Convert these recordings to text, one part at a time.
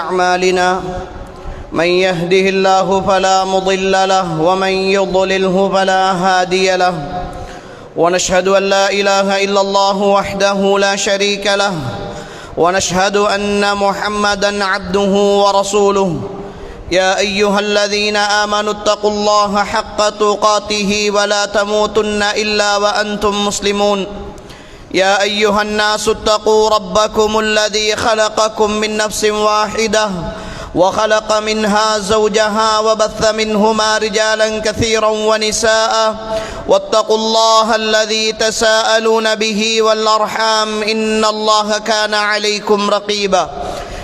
أعمالنا من يهده الله فلا مضل له ومن يضلله فلا هادي له ونشهد أن لا إله إلا الله وحده لا شريك له ونشهد أن محمدا عبده ورسوله يا أيها الذين آمنوا اتقوا الله حق تقاته ولا تموتن إلا وأنتم مسلمون يا أيها الناس اتقوا ربكم الذي خلقكم من نفس واحدة وخلق منها زوجها وبث منهما رجالا كثيرا ونساء واتقوا الله الذي تساءلون به والأرحام إن الله كان عليكم رقيبا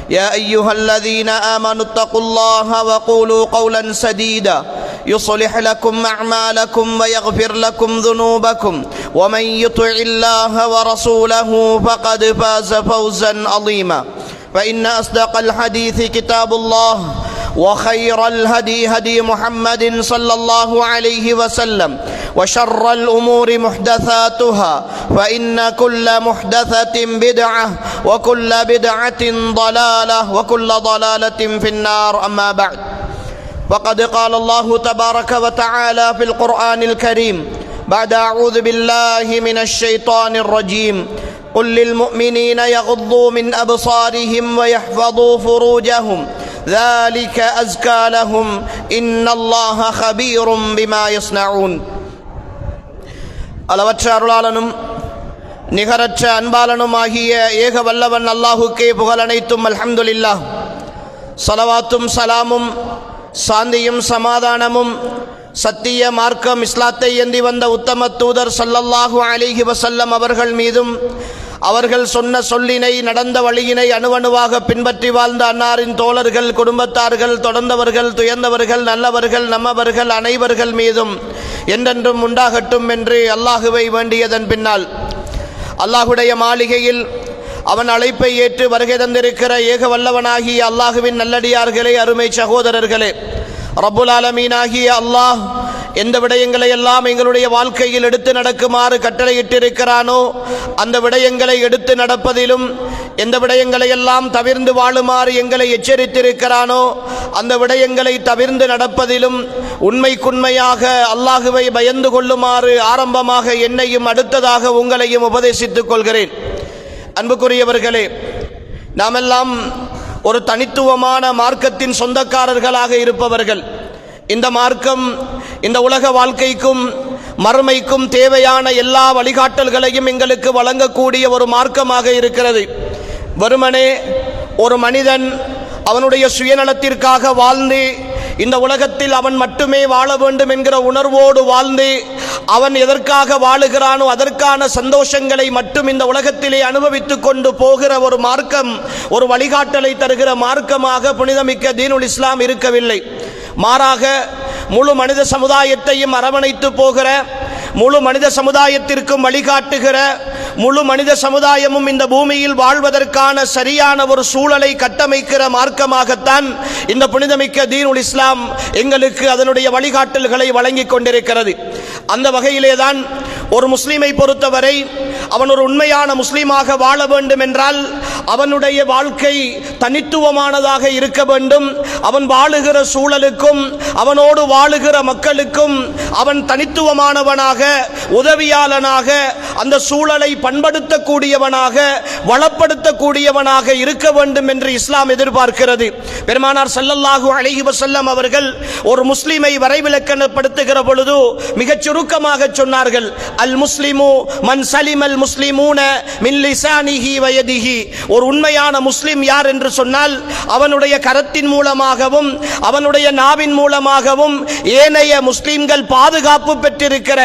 يا أيها الذين آمنوا اتقوا الله وقولوا قولا سديدا يصلح لكم أعمالكم ويغفر لكم ذنوبكم ومن يطع الله ورسوله فقد فاز فوزا عظيما فإن أصدق الحديث كتاب الله وخير الهدي هدي محمد صلى الله عليه وسلم وشر الأمور محدثاتها فإن كل محدثة بدعة وكل بدعة ضلالة وكل ضلالة في النار أما بعد فقد قال الله تبارك وتعالى في القرآن الكريم بعد أعوذ بالله من الشيطان الرجيم قل للمؤمنين يغضوا من أبصارهم ويحفظوا فروجهم ذلك أزكى لهم إن الله خبير بما يصنعون அளவற்ற அருளாளனும் நிகரற்ற அன்பாளனும் ஆகிய ஏக வல்லவன் அல்லாஹுக்கே புகழனைத்தும் அல்ஹம்துலில்லாஹ். ஸலவாத்தும் சலாமும் சாந்தியும் சமாதானமும் சத்திய மார்க்கம் இஸ்லாத்தை ஏந்தி வந்த உத்தம தூதர் ஸல்லல்லாஹு அலைஹி வஸல்லம் அவர்கள் மீதும் அவர்கள் சொன்ன சொல்லினை நடந்த வழியினை அணுவணுவாக பின்பற்றி வாழ்ந்த அன்னாரின் தோழர்கள் குடும்பத்தார்கள் தொடர்ந்தவர்கள் துயர்ந்தவர்கள் நல்லவர்கள் நம்மவர்கள் அனைவர்கள் மீதும் என்றென்றும் உண்டாகட்டும் என்று அல்லாஹுவை வேண்டியதன் பின்னால் அல்லாஹுடைய மாளிகையில் அவன் அழைப்பை ஏற்று வருகை தந்திருக்கிற ஏக வல்லவனாகிய அல்லாஹுவின் நல்லடியார்களே, அருமை சகோதரர்களே, ரப்புல் ஆலமீனாகிய அல்லாஹ் எந்த விடயங்களை எல்லாம் எங்களுடைய வாழ்க்கையில் எடுத்து நடக்குமாறு கட்டளையிட்டிருக்கிறானோ அந்த விடயங்களை எடுத்து நடப்பதிலும், எந்த விடயங்களை எல்லாம் தவிர்ந்து வாழுமாறு எங்களை எச்சரித்திருக்கிறானோ அந்த விடயங்களை தவிர்ந்து நடப்பதிலும் உண்மைக்குண்மையாக அல்லாஹுவை பயந்து கொள்ளுமாறு ஆரம்பமாக என்னையும் அடுத்ததாக உங்களையும் உபதேசித்துக் கொள்கிறேன். அன்புக்குரியவர்களே, நாமெல்லாம் ஒரு தனித்துவமான மார்க்கத்தின் சொந்தக்காரர்களாக இருப்பவர்கள். இந்த மார்க்கம் இந்த உலக வாழ்க்கைக்கும் மறுமைக்கும் தேவையான எல்லா வழிகாட்டல்களையும் எங்களுக்கு வழங்கக்கூடிய ஒரு மார்க்கமாக இருக்கிறது. வெறுமனே ஒரு மனிதன் அவனுடைய சுயநலத்திற்காக வாழ்ந்து இந்த உலகத்தில் அவன் மட்டுமே வாழ வேண்டும் என்கிற உணர்வோடு வாழ்ந்து அவன் எதற்காக வாழுகிறானோ அதற்கான சந்தோஷங்களை மட்டும் இந்த உலகத்திலே அனுபவித்துக் கொண்டு போகிற ஒரு மார்க்கம், ஒரு வழிகாட்டலை தருகிற மார்க்கமாக புனிதமிக்க தீனுல் இஸ்லாம் இருக்கவில்லை. மாறாக முழு மனித சமுதாயத்தையும் அரவணைத்து போகிற, முழு மனித சமுதாயத்திற்கும் வழிகாட்டுகிற, முழு மனித சமுதாயமும் இந்த பூமியில் வாழ்வதற்கான சரியான ஒரு சூழலை கட்டமைக்கிற மார்க்கமாகத்தான் இந்த புனிதமிக்க தீனுல் இஸ்லாம் எங்களுக்கு அதனுடைய வழிகாட்டல்களை வழங்கி கொண்டிருக்கிறது. அந்த வகையிலே தான் ஒரு முஸ்லிமை பொறுத்தவரை அவன் ஒரு உண்மையான முஸ்லீமாக வாழ வேண்டும் என்றால் அவனுடைய வாழ்க்கை தனித்துவமானதாக இருக்க வேண்டும். அவன் வாழுகிற சூழலுக்கும் அவனோடு வாழுகிற மக்களுக்கும் அவன் தனித்துவமானவனாக, உதவியாளனாக, அந்த சூழலை பண்படுத்தக்கூடியவனாக, வளப்படுத்தக்கூடியவனாக இருக்க வேண்டும் என்று இஸ்லாம் எதிர்பார்க்கிறது. பெருமானார் ஸல்லல்லாஹு அலைஹி வஸல்லம் அவர்கள் ஒரு முஸ்லிமை வரைவிலக்கணப்படுத்துகிற பொழுது மிகச் சுருக்கமாக சொன்னார்கள், அல் முஸ்லிமு மன் சலிமல் முஸ்லிமூன மின் லிசானிஹி வ யதிஹி. ஒரு உண்மையான முஸ்லிம் யார் என்று சொன்னால் அவனுடைய கரத்தின் மூலமாகவும் அவனுடைய நாவின் மூலமாகவும் ஏனைய முஸ்லிம்கள் பாதுகாப்பு பெற்றிருக்கிற,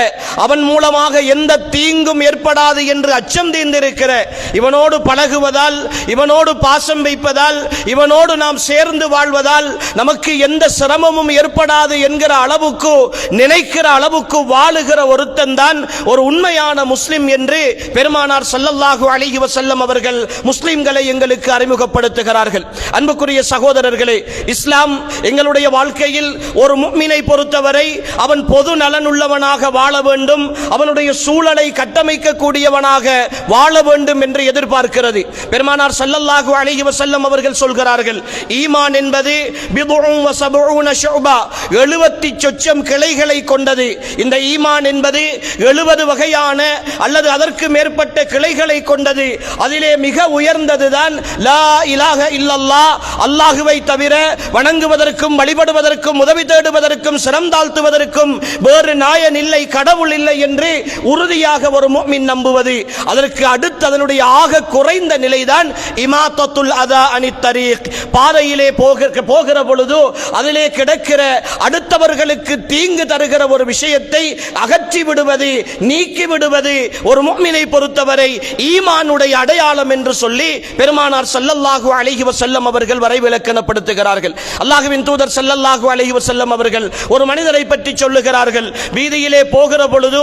அவன் மூலமாக எந்த தீங்கும் ஏற்படாது என்று அச்சம் தீர்ந்திருக்கிற, இவனோடு பழகுவதால், இவனோடு பாசம் வைப்பதால், இவனோடு நாம் சேர்ந்து வாழ்வதால் நமக்கு எந்த சிரமமும் ஏற்படாது என்கிற அளவுக்கு, நினைக்கிற அளவுக்கு வாழுகிற ஒருத்தன் தான் ஒரு உண்மையான முஸ்லிம் என்று பெருமானார் ஸல்லல்லாஹு அலைஹி வஸல்லம் அவர்கள் முஸ்லிம்களை எங்களுக்கு அறிமுகப்படுத்துகிறார்கள். அன்புக்குரிய சகோதரர்களே, இஸ்லாம் எங்களுடைய வாழ்க்கையில் ஒரு முஃமினை பொறுத்தவரை அவன் பொது நலனுள்ளவனாக வாழ வேண்டும், அவனுடைய சூழலை கட்டமைக்க கூடியவனாக வாழ வேண்டும் என்று எதிர்பார்க்கிறது. பெருமானார் ஸல்லல்லாஹு அலைஹி வஸல்லம் அவர்கள் சொல்கிறார்கள், ஈமான் என்பது பிதுஉன் வ சபூன ஷுபா, 70 சொச்சம் கிளைகளை கொண்டது. இந்த ஈமான் என்பது 70 வகையான அல்லது அதற்கு மேற்பட்ட கிளைகளை கொண்டது. அதிலே மிக உயர்ந்ததுதான் லா இலாஹ இல்லல்லாஹ், அல்லாஹுவை தவிர வணங்குவதற்கும் வழிபடுவதற்கும் உதவி தேடுவதற்கும் சிரம் தாழ்த்துவதற்கும் வேறு நாயன் இல்லை, கடவுள் இல்லை என்று உறுதியாக ஒரு முஃமின் நம்புவது. அதற்கு அடுத்து அதனுடைய ஆக குறைந்த நிலைதான் இமாத்தத்துல் அதா அனித் தரீக், பாதையிலே போகிற பொழுது அதிலே கிடக்கிற அடுத்தவர்களுக்கு தீங்கு தருகிற ஒரு விஷயத்தை அகற்றி விடுவது, நீக்கி விடுவது ஒரு முஃமினை பொறுத்தவரை ஈமானுடைய அடையாளம் என்று சொல்லி பெருமானார் ஸல்லல்லாஹு அலைஹி வஸல்லம் அவர்கள் வரைவிலக்கணப்படுத்துகிறார்கள். அல்லாஹ்வின் தூதர் ஸல்லல்லாஹு அலைஹி வஸல்லம் அவர்கள் ஒரு மனிதரை பற்றி சொல்லுகிறார்கள். வீதியிலே போகிற பொழுது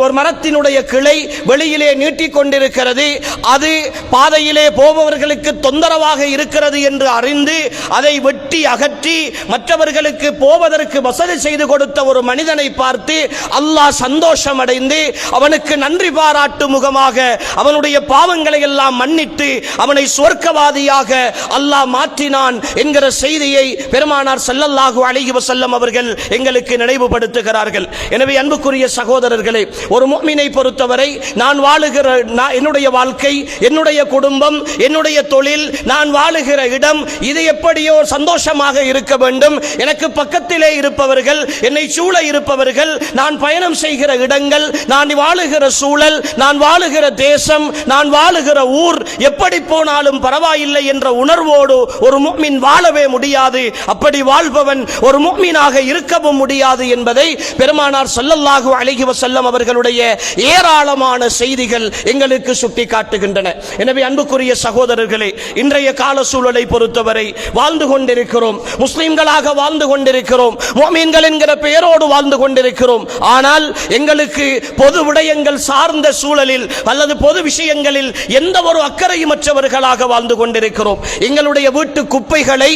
ஒரு மரத்தினுடைய கிளை வெளியிலே நீட்டிக் கொண்டிருக்கிறது, அது பாதையிலே போபவர்களுக்கு தொந்தரவாக இருக்கிறது என்று அறிந்து அதை வெட்டி அகற்றி மற்றவர்களுக்கு போவதற்கு வசதி செய்து கொடுத்த ஒரு மனிதனை பார்த்து அல்லாஹ் சந்தோஷம் அடைந்து அவனுக்கு நன்றி பாராட்டும் முகமாக அவனுடைய பாவங்களை எல்லாம் மன்னித்து அவனை சொர்க்கவாதியாக அல்லாஹ் மாற்றினான் என்கிற செய்தியை பெருமானார் ஸல்லல்லாஹு அலைஹி வஸல்லம் அவர்கள் எங்களுக்கு நினைவுபடுத்துகிறார்கள். எனவே அன்புக்குரிய சகோதரர்களே, ஒரு முஃமினை பொறுத்தவரை நான் வாழுகிற என்னுடைய வாழ்க்கை, என்னுடைய குடும்பம், என்னுடைய தொழில், நான் வாழுகிற இடம், இது எப்படியோ சந்தோஷமாக இருக்க வேண்டும். எனக்கு பக்கத்திலே இருப்பவர்கள், என்னை சூழ இருப்பவர்கள், நான் பயணம் செய்கிற இடங்கள், நான் வாழுகிற சூழல், நான் வாழுகிற தேசம், நான் வாழுகிற ஊர் எப்படி போனாலும் பரவாயில்லை என்ற உணர்வோடு ஒரு முஃமின் வாழவே முடியாது. அப்படி வாழ்பவன் ஒரு முஃமினாக இருக்கவும் முடியாது என்பதை பெருமானார் ஸல்லல்லாஹு அலைஹி வஸல்லம் அவர்களுடைய ஏராளமான செய்திகள் எங்களுக்கு சுட்டிக்காட்டுகின்றன. எனவே அன்புக்குரிய சகோதரர்களே, இன்றைய கால சூழலை பொறுத்தவரை வாழ்ந்து கொண்டிருக்கிறோம், முஸ்லிம்களாக வாழ்ந்து கொண்டிருக்கிறோம், முஃமின்கள் என்கிற பெயரோடு வாழ்ந்து கொண்டிருக்கிறோம். ஆனால் எங்களுக்கு பொது விடயங்கள் சார்ந்த சூழலில் அல்லது பொது விஷயங்களில் எந்த ஒரு அக்கறையுமற்றவர்களாக வாழ்ந்து கொண்டிருக்கிறோம். எங்களுடைய வீட்டு குப்பைகளை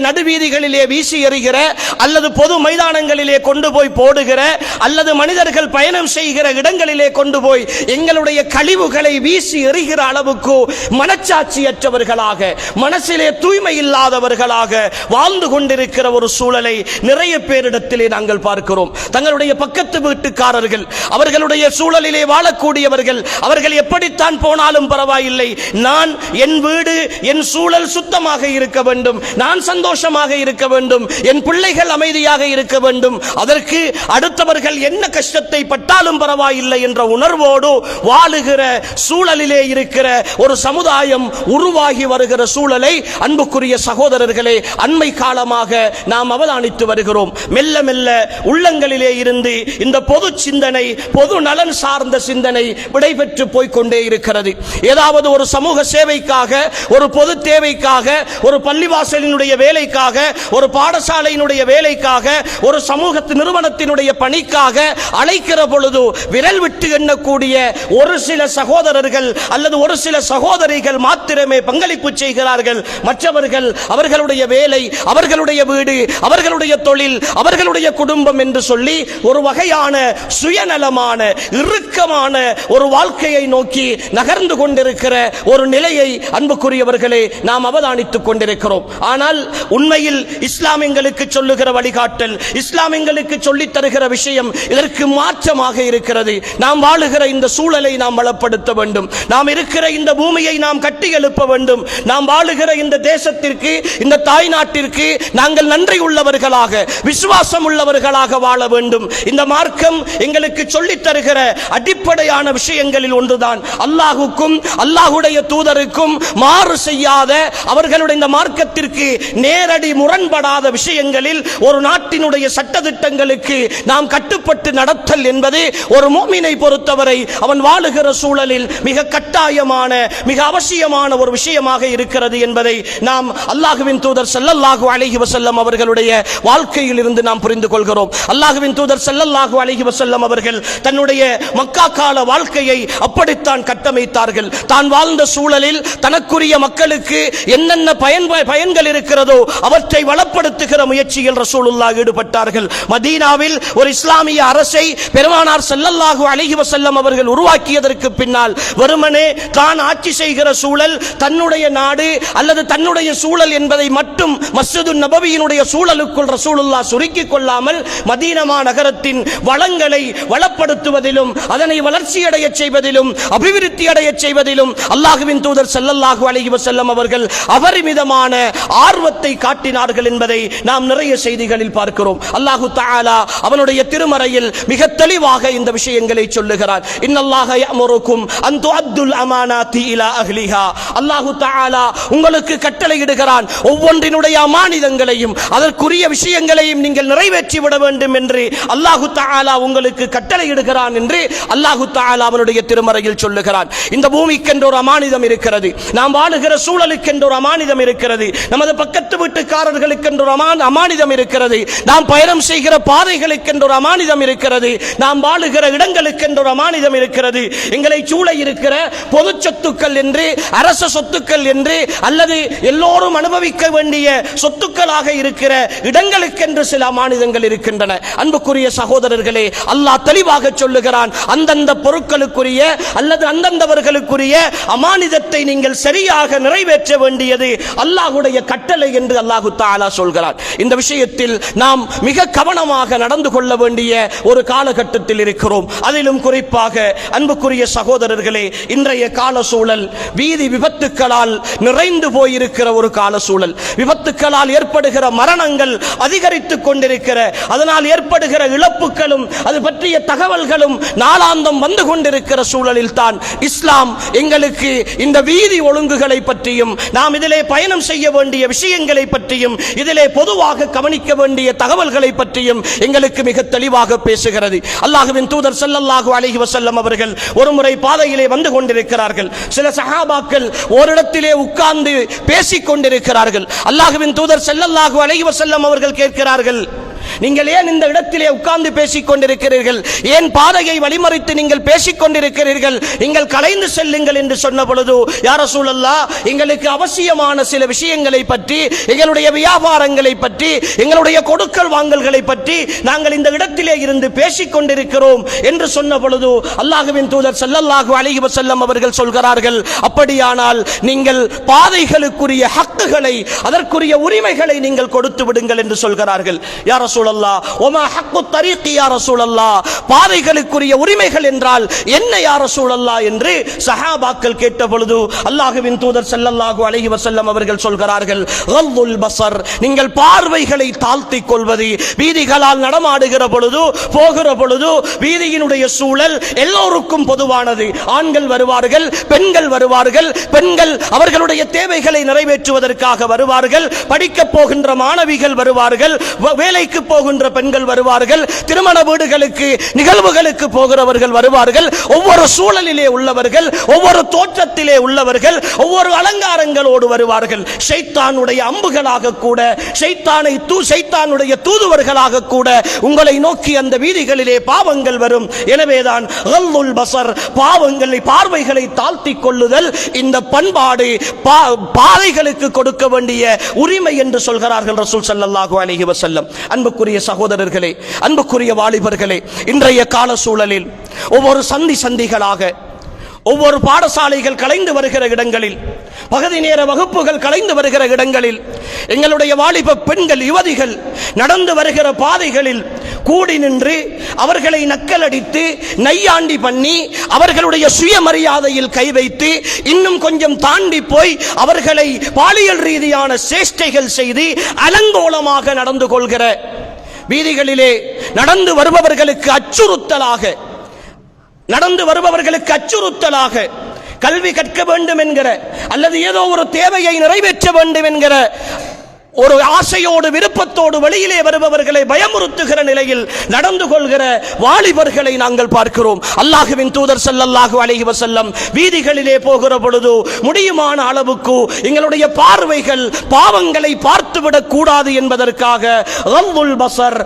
நடுவீதிகளிலே வீசி எறிகிற அல்லது பொது மைதானங்களிலே கொண்டு போய் போடுகிற அல்லது மனிதர்கள் பயணம் செய்கிற இடங்களிலே கொண்டு போய் எங்களுடைய கழிவுகளை வீசி எறிகிற அளவுக்கு மனச்சாட்சியற்றவர்களாக, மனசிலே தூய்மை இல்லாதவர்களாக வாழ்ந்து கொண்டிருக்கிற ஒரு சூழலை நிறைய பேரிடத்திலே நாங்கள் பார்க்கிறோம். தங்களுடைய பக்கத்து வீட்டுக்காரர்கள், அவர்களுடைய சூழலிலே வாழக்கூடியவர்கள், அவர்கள் எப்படித்தான் போனாலும் பரவாயில்லை, நான் என் வீடு என் சூழல் சுத்தமாக இருக்க வேண்டும், நான் சந்தோஷமாக இருக்க வேண்டும், என் பிள்ளைகள் அமைதியாக இருக்க வேண்டும், அதற்கு அடுத்தவர்கள் என்ன கஷ்டத்தை பட்டாலும் பரவாயில்லை என்ற உணர்வோடு வாழுகிற சூழலிலே இருக்கிற ஒரு சமுதாயம் உருவாகி வருகிற சூழலை அன்புக்குரிய சகோதரர்களே அண்மை காலமாக நாம் அவதானித்து வருகிறோம். மெல்ல மெல்ல உள்ளங்களிலே இருந்து இந்த பொது சிந்தனை, பொது நலன் சார்ந்த சிந்தனை விடைபெற்று போய்கொண்டே இருக்கிறது. ஏதாவது ஒரு சமூக சேவைக்காக, ஒரு பொது தேவைக்காக, ஒரு பள்ளிவாசலினுடைய வேலைக்காக, ஒரு பாடசாலையினுடைய வேலைக்காக, ஒரு சமூக நிறுவனத்தினுடைய பணிக்காக அழைக்கிற பொழுது விரல் விட்டு எண்ணக்கூடிய ஒரு சில சகோதரர்கள் அல்லது ஒரு சில சகோதரிகள் மாத்திரமே பங்களிப்பு செய்கிறார்கள். மற்றவர்கள் அவர்களுடைய வேலை, அவர்களுடைய வீடு, அவர்களுடைய தொழில், அவர்களுடைய குடும்பம் என்று சொல்லி ஒரு வகையான சுயநலமான இறுக்கமான ஒரு வாழ்க்கையை நோக்கி நகர்ந்து கொண்டிருக்கிற ஒரு நிலையை அன்புக்குரியவர்களே நாம் அவதானித்துக் கொண்டிருக்கிறோம். ஆனால் உண்மையில் இஸ்லாம் எங்களுக்கு சொல்லுகிற வழிகாட்டல், இஸ்லாம் எங்களுக்கு சொல்லித் தருகிற விஷயம் இதற்கு மாற்றமாக இருக்கிறது. நாம் வாழுகிற இந்த சூழலை நாம் வளப்படுத்த வேண்டும், நாம் இருக்கிற இந்த பூமியை நாம் கட்டி எழுப்ப வேண்டும், நாம் வாழுகிற இந்த தேசத்திற்கு, இந்த தாய் நாட்டிற்கு நாங்கள் நன்றி உள்ளவர்களாக, விசுவாசம் உள்ளவர்களாக வாழ வேண்டும். இந்த மார்க்கம் எங்களுக்கு சொல்லித் தருகிற அடிப்படையான விஷயங்களில் ஒன்றுதான் அல்லாஹுக்கும் அல்லாஹுடைய தூதருக்கும் மாறு செய்யாத, அவர்களுடைய இந்த மார்க்கத்திற்கு நேரடி முரண்படாத விஷயங்களில் ஒரு நாட்டினுடைய சட்டதிட்டங்களுக்கு நாம் கட்டுப்பட்டு நடத்தல் என்பது ஒரு முஃமினை பொறுத்தவரை அவன் வாழுகிற சூழலில் மிக கட்டாயமான, மிக அவசியமான ஒரு விஷயமாக இருக்கிறது என்பதை நாம் அல்லாஹ்வின் தூதர் ஸல்லல்லாஹு அலைஹி வஸல்லம் அவர்களுடைய வாழ்க்கையில் இருந்து நாம் புரிந்து கொள்கிறோம். அல்லாஹ்வின் தூதர் ஸல்லல்லாஹு அலைஹி வஸல்லம் அவர்கள் தன்னுடைய மக்கா கால வாழ்க்கையை அப்படித்தான் கட்டமைத்தார்கள். தான் வாழ்ந்த சூழலில் தனக்குரிய மக்களுக்கு என்னென்ன பயன்கள் இருக்கிறதோ அவற்றை வளப்படுத்துகிற முயற்சியில் ரசூலுல்லாஹ் ஈடுபட்டார்கள். மதீனாவில் ஒரு இஸ்லாமிய அரசை பெருமானார் ஸல்லல்லாஹு அலைஹி வஸல்லம் அவர்கள் உருவாக்கியதற்கு பின்னால் வெறுமனே தான் ஆட்சி செய்கிற சூழல், தன்னுடைய நாடு அல்லது தன்னுடைய சூழல் என்பதை மட்டும் மஸ்ஜிது நபவியினுடைய சூழலுக்குள் ரசூலுல்லாஹ் சுருக்கிக் கொள்ளாமல் மதீனா நகரத்தின் வளங்களை வளப்படுத்துவதிலும் அதனை வளர்ச்சியடைய செய்வதிலும் அபிவிருத்தி அடைய செய்வதிலும் அல்லாஹ்வின் தூதர் ஸல்லல்லாஹு அலைஹி வஸல்லம் அவர்கள் அபரிமிதமான ஆர்வத்தை காட்டினார்கள் என்பதை நாம் நிறைய செய்திகளில் பார்க்கிறோம். அல்லாஹு தஆலா அவனுடைய திருமறையில் மிக தெளிவாக இந்த விஷயங்களை சொல்லுகிறார். இன்னல்லாஹ யஅமுருக்கும் அன் துஅத்துல் அமானாத்தி இலா அஹ்லிஹா. அல்லாஹு தஆலா உங்களுக்கு கட்டளையிடுகிறான், ஒவ்வொன்றினுடைய அமானிதங்களையும் அதற்குரிய விஷயங்களையும் நீங்கள் நிறைவேற்றி விட வேண்டும் என்று அல்லாஹு தஆலா உங்களுக்கு கட்டளையிடுகிறான் என்று அல்லாஹு தஆலா அவனுடைய திருமறையில் சொல்லுகிறான். இந்த பூமிக்கென்ற ஒரு அமானிதம் இருக்கிறது, நாம் வாழுகிற சூழலுக்கென்ற ஒரு அமானிதம் இருக்கிறது, நமது பக்கத்து வீட்டுக்காரர்களுக்கென்ற ஒரு அமானிதம் இருக்கிறது, நாம் பயணம் செய்கிற பாதைகளுக்கென்ற ஒரு அமானிதம் இருக்கிறது, நாம் வாழுகிற இடங்களுக்கென்ற ஒரு அமானிதம் இருக்கிறது, எங்களை சூழ இருக்கிற பொது சொத்துக்கள் என்று, அரச சொத்துக்கள் என்று, அல்லது எல்லோரும் அனுபவிக்க வேண்டிய சொத்துக்களாக இருக்கிற இடங்களுக்கென்று சில அமானிதங்கள் இருக்கின்றன. அன்புக்குரிய சகோதரர்களே, அல்லாஹ் தெளிவாக சொல்லுகிறான், அந்தந்த பொருட்களுக்குரிய அல்லது அந்தந்தவர்களுக்குரிய அமானிதத்தை நீங்கள் சரியாக நிறைவேற்ற வேண்டியது அல்லாஹ்வுடைய கட்டளை என்று அல்லாஹு தஆலா சொல்கிறார். இந்த விஷயத்தில் நாம் மிக கவனமாக நடந்து கொள்ள வேண்டிய ஒரு காலகட்டத்தில் இருக்கிறோம். அதிலும் குறிப்பாக அன்புக்குரிய சகோதரர்களே, இன்றைய கால சூழல் வீதி விபத்துக்களால் நிறைந்து போயிருக்கிற ஒரு கால சூழல். விபத்துக்களால் ஏற்படுகிற மரணங்கள் அதிகரித்துக் கொண்டிருக்கிற, அதனால் ஏற்படுகிற இழப்புகளும் அது பற்றிய தகவல்களும் நாளாந்தம் வந்து கொண்டிருக்கிற சூழலில் தான் இஸ்லாம் எங்களுக்கு இந்த வீதி ஒழுங்குகளை பற்றியும், நாம் இதிலே பயணம் செய்ய வேண்டிய விஷயங்களை பற்றியும், இதிலே பொதுவாக கவனிக்க வேண்டிய தகவல்களை பற்றியும் எங்களுக்கு மிக தெளிவாக பேசுகிறது. அல்லாஹ்வின் தூதர் ஸல்லல்லாஹு அலைஹி வஸல்லம் அவர்கள் ஒருமுறை பாதையிலே வந்து கொண்டிருக்கிறார்கள். சில சஹாபாக்கள் ஓரிடத்திலே உட்கார்ந்து பேசிக் கொண்டிருக்கிறார்கள். அல்லாஹ்வின் தூதர் ஸல்லல்லாஹு அலைஹி வஸல்லம் அவர்கள் கேட்கிறார்கள், நீங்கள் ஏன் இந்த இடத்திலே உட்கார்ந்து பேசிக் கொண்டிருக்கிறீர்கள்? ஏன் பாதையை வழிமறித்து நீங்கள் பேசிக் கொண்டிருக்கிறீர்கள்? நீங்கள் கலைந்து செல்லுங்கள் என்று சொன்ன பொழுது, யா ரசூலல்லாஹ், எங்களுக்கு அவசியமான சில விஷயங்களை பற்றி, எங்களுடைய வியாபாரங்களை பற்றி, எங்களுடைய கொடுக்கல் வாங்கல்களை பற்றி நாங்கள் இந்த இடத்திலே இருந்து பேசிக் கொண்டிருக்கிறோம் என்று சொன்ன பொழுது அல்லாஹ்வின் தூதர் ஸல்லல்லாஹு அலைஹி வஸல்லம் அவர்கள் சொல்கிறார்கள், அப்படியானால் நீங்கள் பாதைகளுக்குரிய ஹக்குகளை, அதற்குரிய உரிமைகளை நீங்கள் கொடுத்து விடுங்கள் என்று சொல்கிறார்கள். யா ரசூலல்லாஹ், வமா ஹக்கு தரீக் யா ரசூலல்லாஹ், பாதைகளுக்குரிய உரிமைகள் என்றால் என்ன யா ரசூலல்லாஹ் என்று சஹாபாக்கள் கேட்ட பொழுது அல்லாஹ்வின் தூதர் ஸல்லல்லாஹு அலைஹி வஸல்லம் அவர்கள் சொல்கிறார்கள், கல்லுல் பஸர், நீங்கள் பார்வைகளை தாழ்த்திக் கொள்வது. வீதிகளால் நடமாடுகிற பொழுது, போகிற பொழுது வீதியினுடைய சூழல் எல்லோருக்கும் பொதுவானது. ஆண்கள் வருவார்கள், பெண்கள் வருவார்கள், பெண்கள் அவர்களுடைய தேவைகளை நிறைவேற்றுவதற்காக வருவார்கள், படிக்கப் போகின்ற மாணவிகள் வருவார்கள், வேலைக்கு போகின்ற பெண்கள் வருவார்கள், திருமண வீடுகளுக்கு நிகழ்வுகளுக்கு போகிறவர்கள் வருவார்கள். ஒவ்வொரு சூழலிலே உள்ளவர்கள், ஒவ்வொரு தோற்றத்திலே உள்ளவர்கள், ஒவ்வொரு அலங்காரங்களோடு வருவார்கள். ஷைத்தானுடைய அம்புகளாக கூட, ஷைத்தானுடைய தூதுவர்களாக கூட உங்களை நோக்கி அந்த வீதிகளிலே பாவங்கள் வரும். எனவேதான் கல்லுல் பஸர், பாவங்களை, பார்வைகளை தாழ்த்திக் கொள்ளுதல் இந்த பண்பாடு, பாதைகளுக்கு கொடுக்க வேண்டிய உரிமை என்று சொல்கிறார்கள் ரசூல் ஸல்லல்லாஹு அலைஹி வஸல்லம். அன்புக்குரிய சகோதரர்களே, அன்புக்குரிய வாலிபர்களே, இன்றைய கால சூழலில் ஒவ்வொரு சந்திகளாக, ஒவ்வொரு பாடசாலைகள் கலைந்து வருகிற இடங்களில், பகுதி நேர வகுப்புகள் கலைந்து வருகிற இடங்களில், எங்களுடைய வாலிப பெண்கள், யுவதிகள் நடந்து வருகிற பாதைகளில் கூடி நின்று அவர்களை நக்கலடித்து, நையாண்டி பண்ணி, அவர்களுடைய சுயமரியாதையில் கை வைத்து, இன்னும் கொஞ்சம் தாண்டி போய் அவர்களை பாலியல் ரீதியான சேஷ்டைகள் செய்து அலங்கோலமாக நடந்து கொள்கிற, வீதிகளிலே நடந்து வருபவர்களுக்கு அச்சுறுத்தலாக, கல்வி கற்க வேண்டும் என்கிற அல்லது ஏதோ ஒரு தேவையை நிறைவேற்ற வேண்டும் என்கிற ஒரு ஆசையோடு விருப்பத்தோடு வெளியிலே வருபவர்களை பயமுறுத்துகிற நிலையில் நடந்து கொள்கிற வாலிபர்களை நாங்கள் பார்க்கிறோம். அல்லாஹ்வின் தூதர் ஸல்லல்லாஹு அலைஹி வஸல்லம் வீதிகளிலே போகிற பொழுது முடியுமான அளவுக்கு எங்களுடைய பார்வைகள் பாவங்களை பார்த்துவிடக் கூடாது என்பதற்காக கல்லுல் பஸர்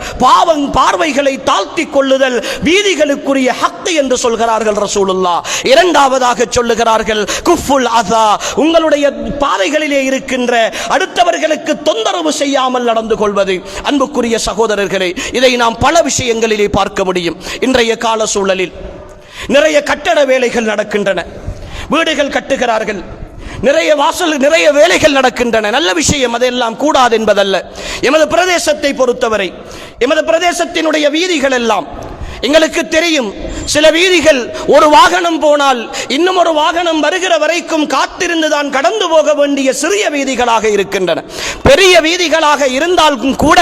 பார்வைகளை தாழ்த்திக் கொள்ளுதல் வீதிகளுக்குரிய ஹக்கு என்று சொல்கிறார்கள் ரசூலுல்லாஹ். இரண்டாவதாக சொல்லுகிறார்கள் குஃபுல் அதா, உங்களுடைய பாதைகளிலே இருக்கின்ற அடுத்தவர்களுக்கு தொந்தரவு செய்யாமல் நடந்து கொள்வது. அன்புக்குரிய சகோதரர்களே, இதை நாம் பல விஷயங்களிலே பார்க்க முடியும். இன்றைய கால சூழலில் நிறைய கட்டட வேலைகள் நடக்கின்றன, வீடுகள் கட்டுகிறார்கள், நிறைய வேலைகள் நடக்கின்றன. நல்ல விஷயம், அதெல்லாம் கூடாது என்பதல்ல. எமது பிரதேசத்தை பொறுத்தவரை எமது பிரதேசத்தினுடைய வீதிகள் எல்லாம் எங்களுக்கு தெரியும். சில வீதிகள் ஒரு வாகனம் போனால் இன்னும் ஒரு வாகனம் வருகிற வரைக்கும் காத்திருந்து தான் கடந்து போக வேண்டிய சிறிய வீதிகளாக இருக்கின்றன. பெரிய வீதிகளாக இருந்தாலும் கூட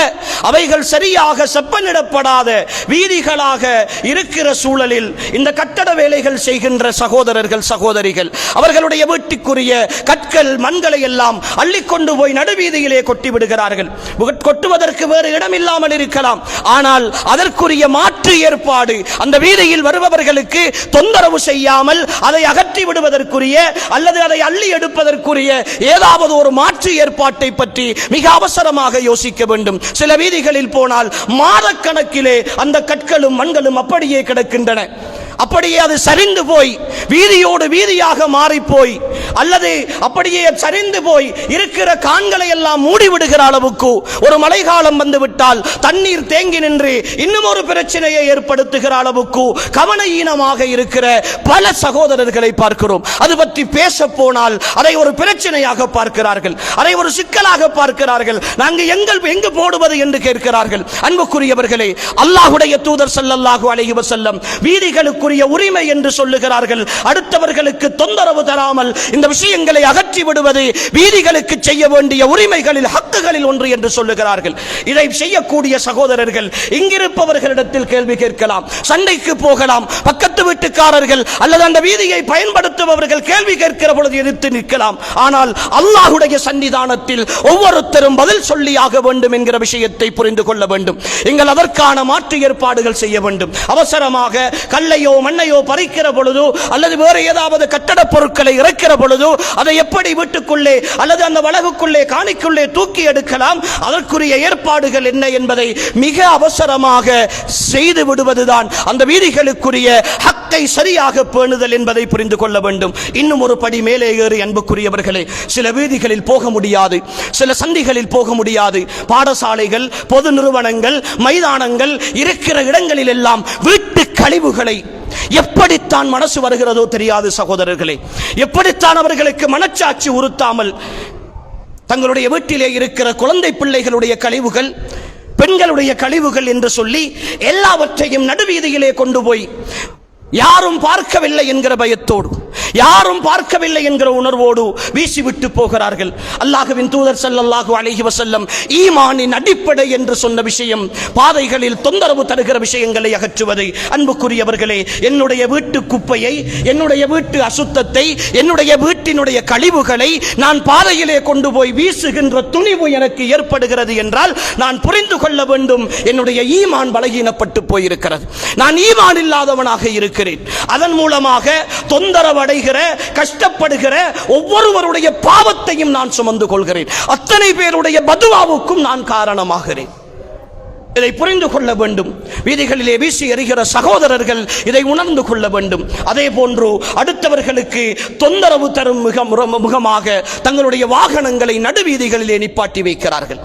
அவைகள் சரியாக செப்பனிடப்படாத வீதிகளாக இருக்கிற சூழலில் இந்த கட்டட வேலைகள் செய்கின்ற சகோதரர்கள் சகோதரிகள் அவர்களுடைய வீட்டுக்குரிய கற்கள் மண்களை எல்லாம் அள்ளிக்கொண்டு போய் நடுவீதியிலே கொட்டி விடுகிறார்கள். கொட்டுவதற்கு வேறு இடம் இல்லாமல் இருக்கலாம், ஆனால் அதற்குரிய மாற்று ஏற்பாடு அந்த வீதியில் வருபவர்களுக்கு தொந்தரவு செய்யாமல் அதை அகற்றி விடுவதற்குரிய அல்லது அதை அள்ளி எடுப்பதற்குரிய ஏதாவது ஒரு மாற்று ஏற்பாட்டை பற்றி மிக அவசரமாக யோசிக்க வேண்டும். சில வீதிகளில் போனால் மாதக்கணக்கிலே அந்த கற்களும் மண்களும் அப்படியே கிடக்கின்றன. அப்படியே அது சரிந்து போய் வீதியோடு வீதியாக மாறி போய் அல்லது அப்படியே சரிந்து போய் இருக்கிற கான்களை எல்லாம் மூடிவிடுகிற அளவுக்கு ஒரு மழைக்காலம் வந்துவிட்டால் தண்ணீர் தேங்கி நின்று இன்னும் ஒரு பிரச்சனையை ஏற்படுத்துகிற அளவுக்கு கவனஈனமாக இருக்கிற பல சகோதரர்களை பார்க்கிறோம். அது பற்றி பேச போனால் அதை ஒரு பிரச்சனையாக பார்க்கிறார்கள், அதை ஒரு சிக்கலாக பார்க்கிறார்கள். நாங்கள் எங்கு போடுவது என்று கேட்கிறார்கள். அன்புக்குரியவர்களே, அல்லாஹ்வுடைய தூதர் ஸல்லல்லாஹு அலைஹி வஸல்லம் வீதிகளுக்கு உரிமை என்று சொல்லுகிறார்கள். அடுத்தவர்களுக்கு தொந்தரவு தராமல் இந்த விஷயங்களை அகற்றி விடுவது வீதிகளுக்கு செய்ய வேண்டிய உரிமைகளில் ஹக்குகளில் ஒன்று என்று சொல்லுகிறார்கள். இதை செய்யக்கூடிய சகோதரர்கள் இங்கிருப்பவர்களிடத்தில் கேள்வி கேட்கலாம், சண்டைக்கு போகலாம், பக்கத்து வீட்டுக்காரர்கள் அல்லது அந்த வீதியை பயன்படுத்துபவர்கள் கேள்வி கேட்கிற பொழுது எதிர்த்து நிற்கலாம். ஆனால் அல்லாஹ்வுடைய சன்னிதானத்தில் ஒவ்வொருத்தரும் பதில் சொல்லியாக வேண்டும் என்கிற விஷயத்தை புரிந்து கொள்ள வேண்டும். எங்கள் அதற்கான மாற்று ஏற்பாடுகள் செய்ய வேண்டும். அவசரமாக கல்லையோ மண்ணையோ பறிக்கிற பொழுது அல்லது வேறு ஏதாவது கட்டட பொருட்களை இறக்கிற பொழுது அதை எப்படி வீட்டுக்குள்ளே அல்லது அந்த வளகுக்குள்ளே காணிக்குள்ளே தூக்கி எடுக்கலாம், அதற்குரிய ஏற்பாடுகள் என்ன என்பதை மிக அவசரமாக செய்து விடுவதுதான் அந்த வீதிகளுக்குரிய ஹக்கை சரியாக பேணுதல் என்பதை புரிந்து கொள்ள வேண்டும். இன்னும் ஒரு படி மேலே ஏறி அன்புக்குரியவர்களே, சில வீதிகளில் போக முடியாது, சில சந்திகளில் போக முடியாது. பாடசாலைகள், பொது நிறுவனங்கள், மைதானங்கள் இருக்கிற இடங்களில் எல்லாம் வீட்டு கழிவுகளை எப்படித்தான் மனசு வருகிறதோ தெரியாது சகோதரர்களே, எப்படித்தான் அவர்களுக்கு மனச்சாட்சி உறுத்தாமல் தங்களுடைய வீட்டிலே இருக்கிற குழந்தை பிள்ளைகளுடைய கழிவுகள், பெண்களுடைய கழிவுகள் என்று சொல்லி எல்லாவற்றையும் நடுவீதியிலே கொண்டு போய் யாரும் பார்க்கவில்லை என்கிற பயத்தோடு, யாரும் பார்க்கவில்லை என்கிற உணர்வோடு வீசிவிட்டு போகிறார்கள். அல்லாஹ்வின் தூதர் ஸல்லல்லாஹு அலைஹி வஸல்லம் ஈமானின் அடிப்படை என்று சொன்ன விஷயம் பாதைகளில் தொந்தரவு தருகிற விஷயங்களை அகற்றுவது. அன்புக்குரியவர்களே, என்னுடைய வீட்டு குப்பையை, என்னுடைய வீட்டு அசுத்தத்தை, என்னுடைய வீட்டினுடைய கழிவுகளை நான் பாதையிலே கொண்டு போய் வீசுகின்ற துணிவு எனக்கு ஏற்படுகிறது என்றால் நான் புரிந்து கொள்ள வேண்டும், என்னுடைய ஈமான் பலகீனப்பட்டு போயிருக்கிறது, நான் ஈமான் இல்லாதவனாக இருக்கிறேன். அதன் மூலமாக தொந்தரவு அடைகிற, கஷ்டப்படுகிற ஒவ்வொருவருடைய பாவத்தையும் நான் சுமந்து கொள்கிறேன், அத்தனை பேருடைய பதுவாவுக்கும் நான் காரணமாகிறேன். இதை புரிந்து கொள்ள வேண்டும். வீதிகளிலே வீசி எறிகிற சகோதரர்கள் இதை உணர்ந்து கொள்ள வேண்டும். அதே போன்று அடுத்தவர்களுக்கு தொந்தரவு தரும் முகமாக தங்களுடைய வாகனங்களை நடுவீதிகளிலே நிப்பாட்டி வைக்கிறார்கள்.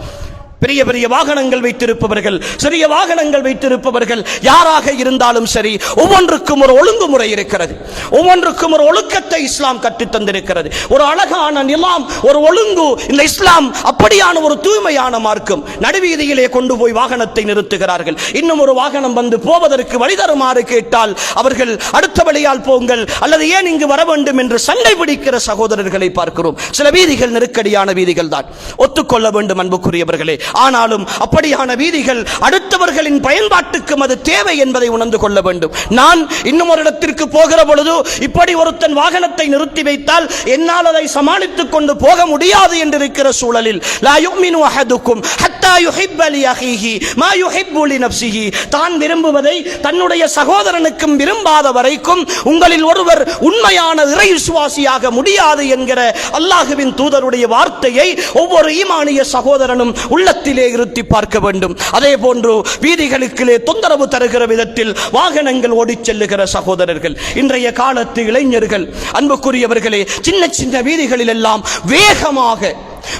பெரிய பெரிய வாகனங்கள் வைத்திருப்பவர்கள், சிறிய வாகனங்கள் வைத்திருப்பவர்கள் யாராக இருந்தாலும் சரி, ஒவ்வொன்றுக்கும் ஒரு ஒழுங்குமுறை இருக்கிறது, ஒவ்வொன்றுக்கும் ஒரு ஒழுக்கத்தை இஸ்லாம் கற்றுத் தந்திருக்கிறது. ஒரு அழகான நிலாம், ஒரு ஒழுங்கு இந்த இஸ்லாம் அப்படியான ஒரு தூய்மையான மார்க்கம். நடுவீதியிலே கொண்டு போய் வாகனத்தை நிறுத்துகிறார்கள். இன்னும் ஒரு வாகனம் வந்து போவதற்கு வழி தருமாறு கேட்டால் அவர்கள் அடுத்த வழியால் போங்கள் அல்லது ஏன் இங்கு வர வேண்டும் என்று சண்டை பிடிக்கிற சகோதரர்களை பார்க்கிறோம். சில வீதிகள் நெருக்கடியான வீதிகள் தான், ஒத்துக்கொள்ள வேண்டும் அன்புக்குரியவர்களே. ஆனாலும் அப்படியான வீதிகள் அடுத்தவர்களின் பயன்பாட்டுக்கும் அது தேவை என்பதை உணர்ந்து கொள்ள வேண்டும். நான் இன்னும் ஒரு இடத்திற்கு போகிற பொழுது இப்படி ஒருத்தன் வாகனத்தை நிறுத்தி வைத்தால் என்னால் அதை சமாளித்துக் கொண்டு போக முடியாது என்று இருக்கிற சூழலில் லா யுமினு அஹதுக்கும் ஹத்தா யுஹிப்ப லி அஹீஹி மா யுஹிப்பு லி நஃப்ஸிஹி, தான் விரும்புவதை தன்னுடைய சகோதரனுக்கும் விரும்பாத வரைக்கும் உங்களில் ஒருவர் உண்மையான இறை விசுவாசியாக முடியாது என்கிற அல்லாஹ்வின் தூதருடைய வார்த்தையை ஒவ்வொரு ஈமானிய சகோதரனும் உள்ளத்திலே இருத்தி பார்க்க வேண்டும். அதே போன்று வீதிகளுக்கு தொந்தரவு தருகிற விதத்தில் வாகனங்கள் ஓடிச் செல்லுகிற சகோதரர்கள், இன்றைய காலத்து இளைஞர்கள், அன்புக்குரியவர்களே, சின்ன சின்ன வீதிகளில் எல்லாம்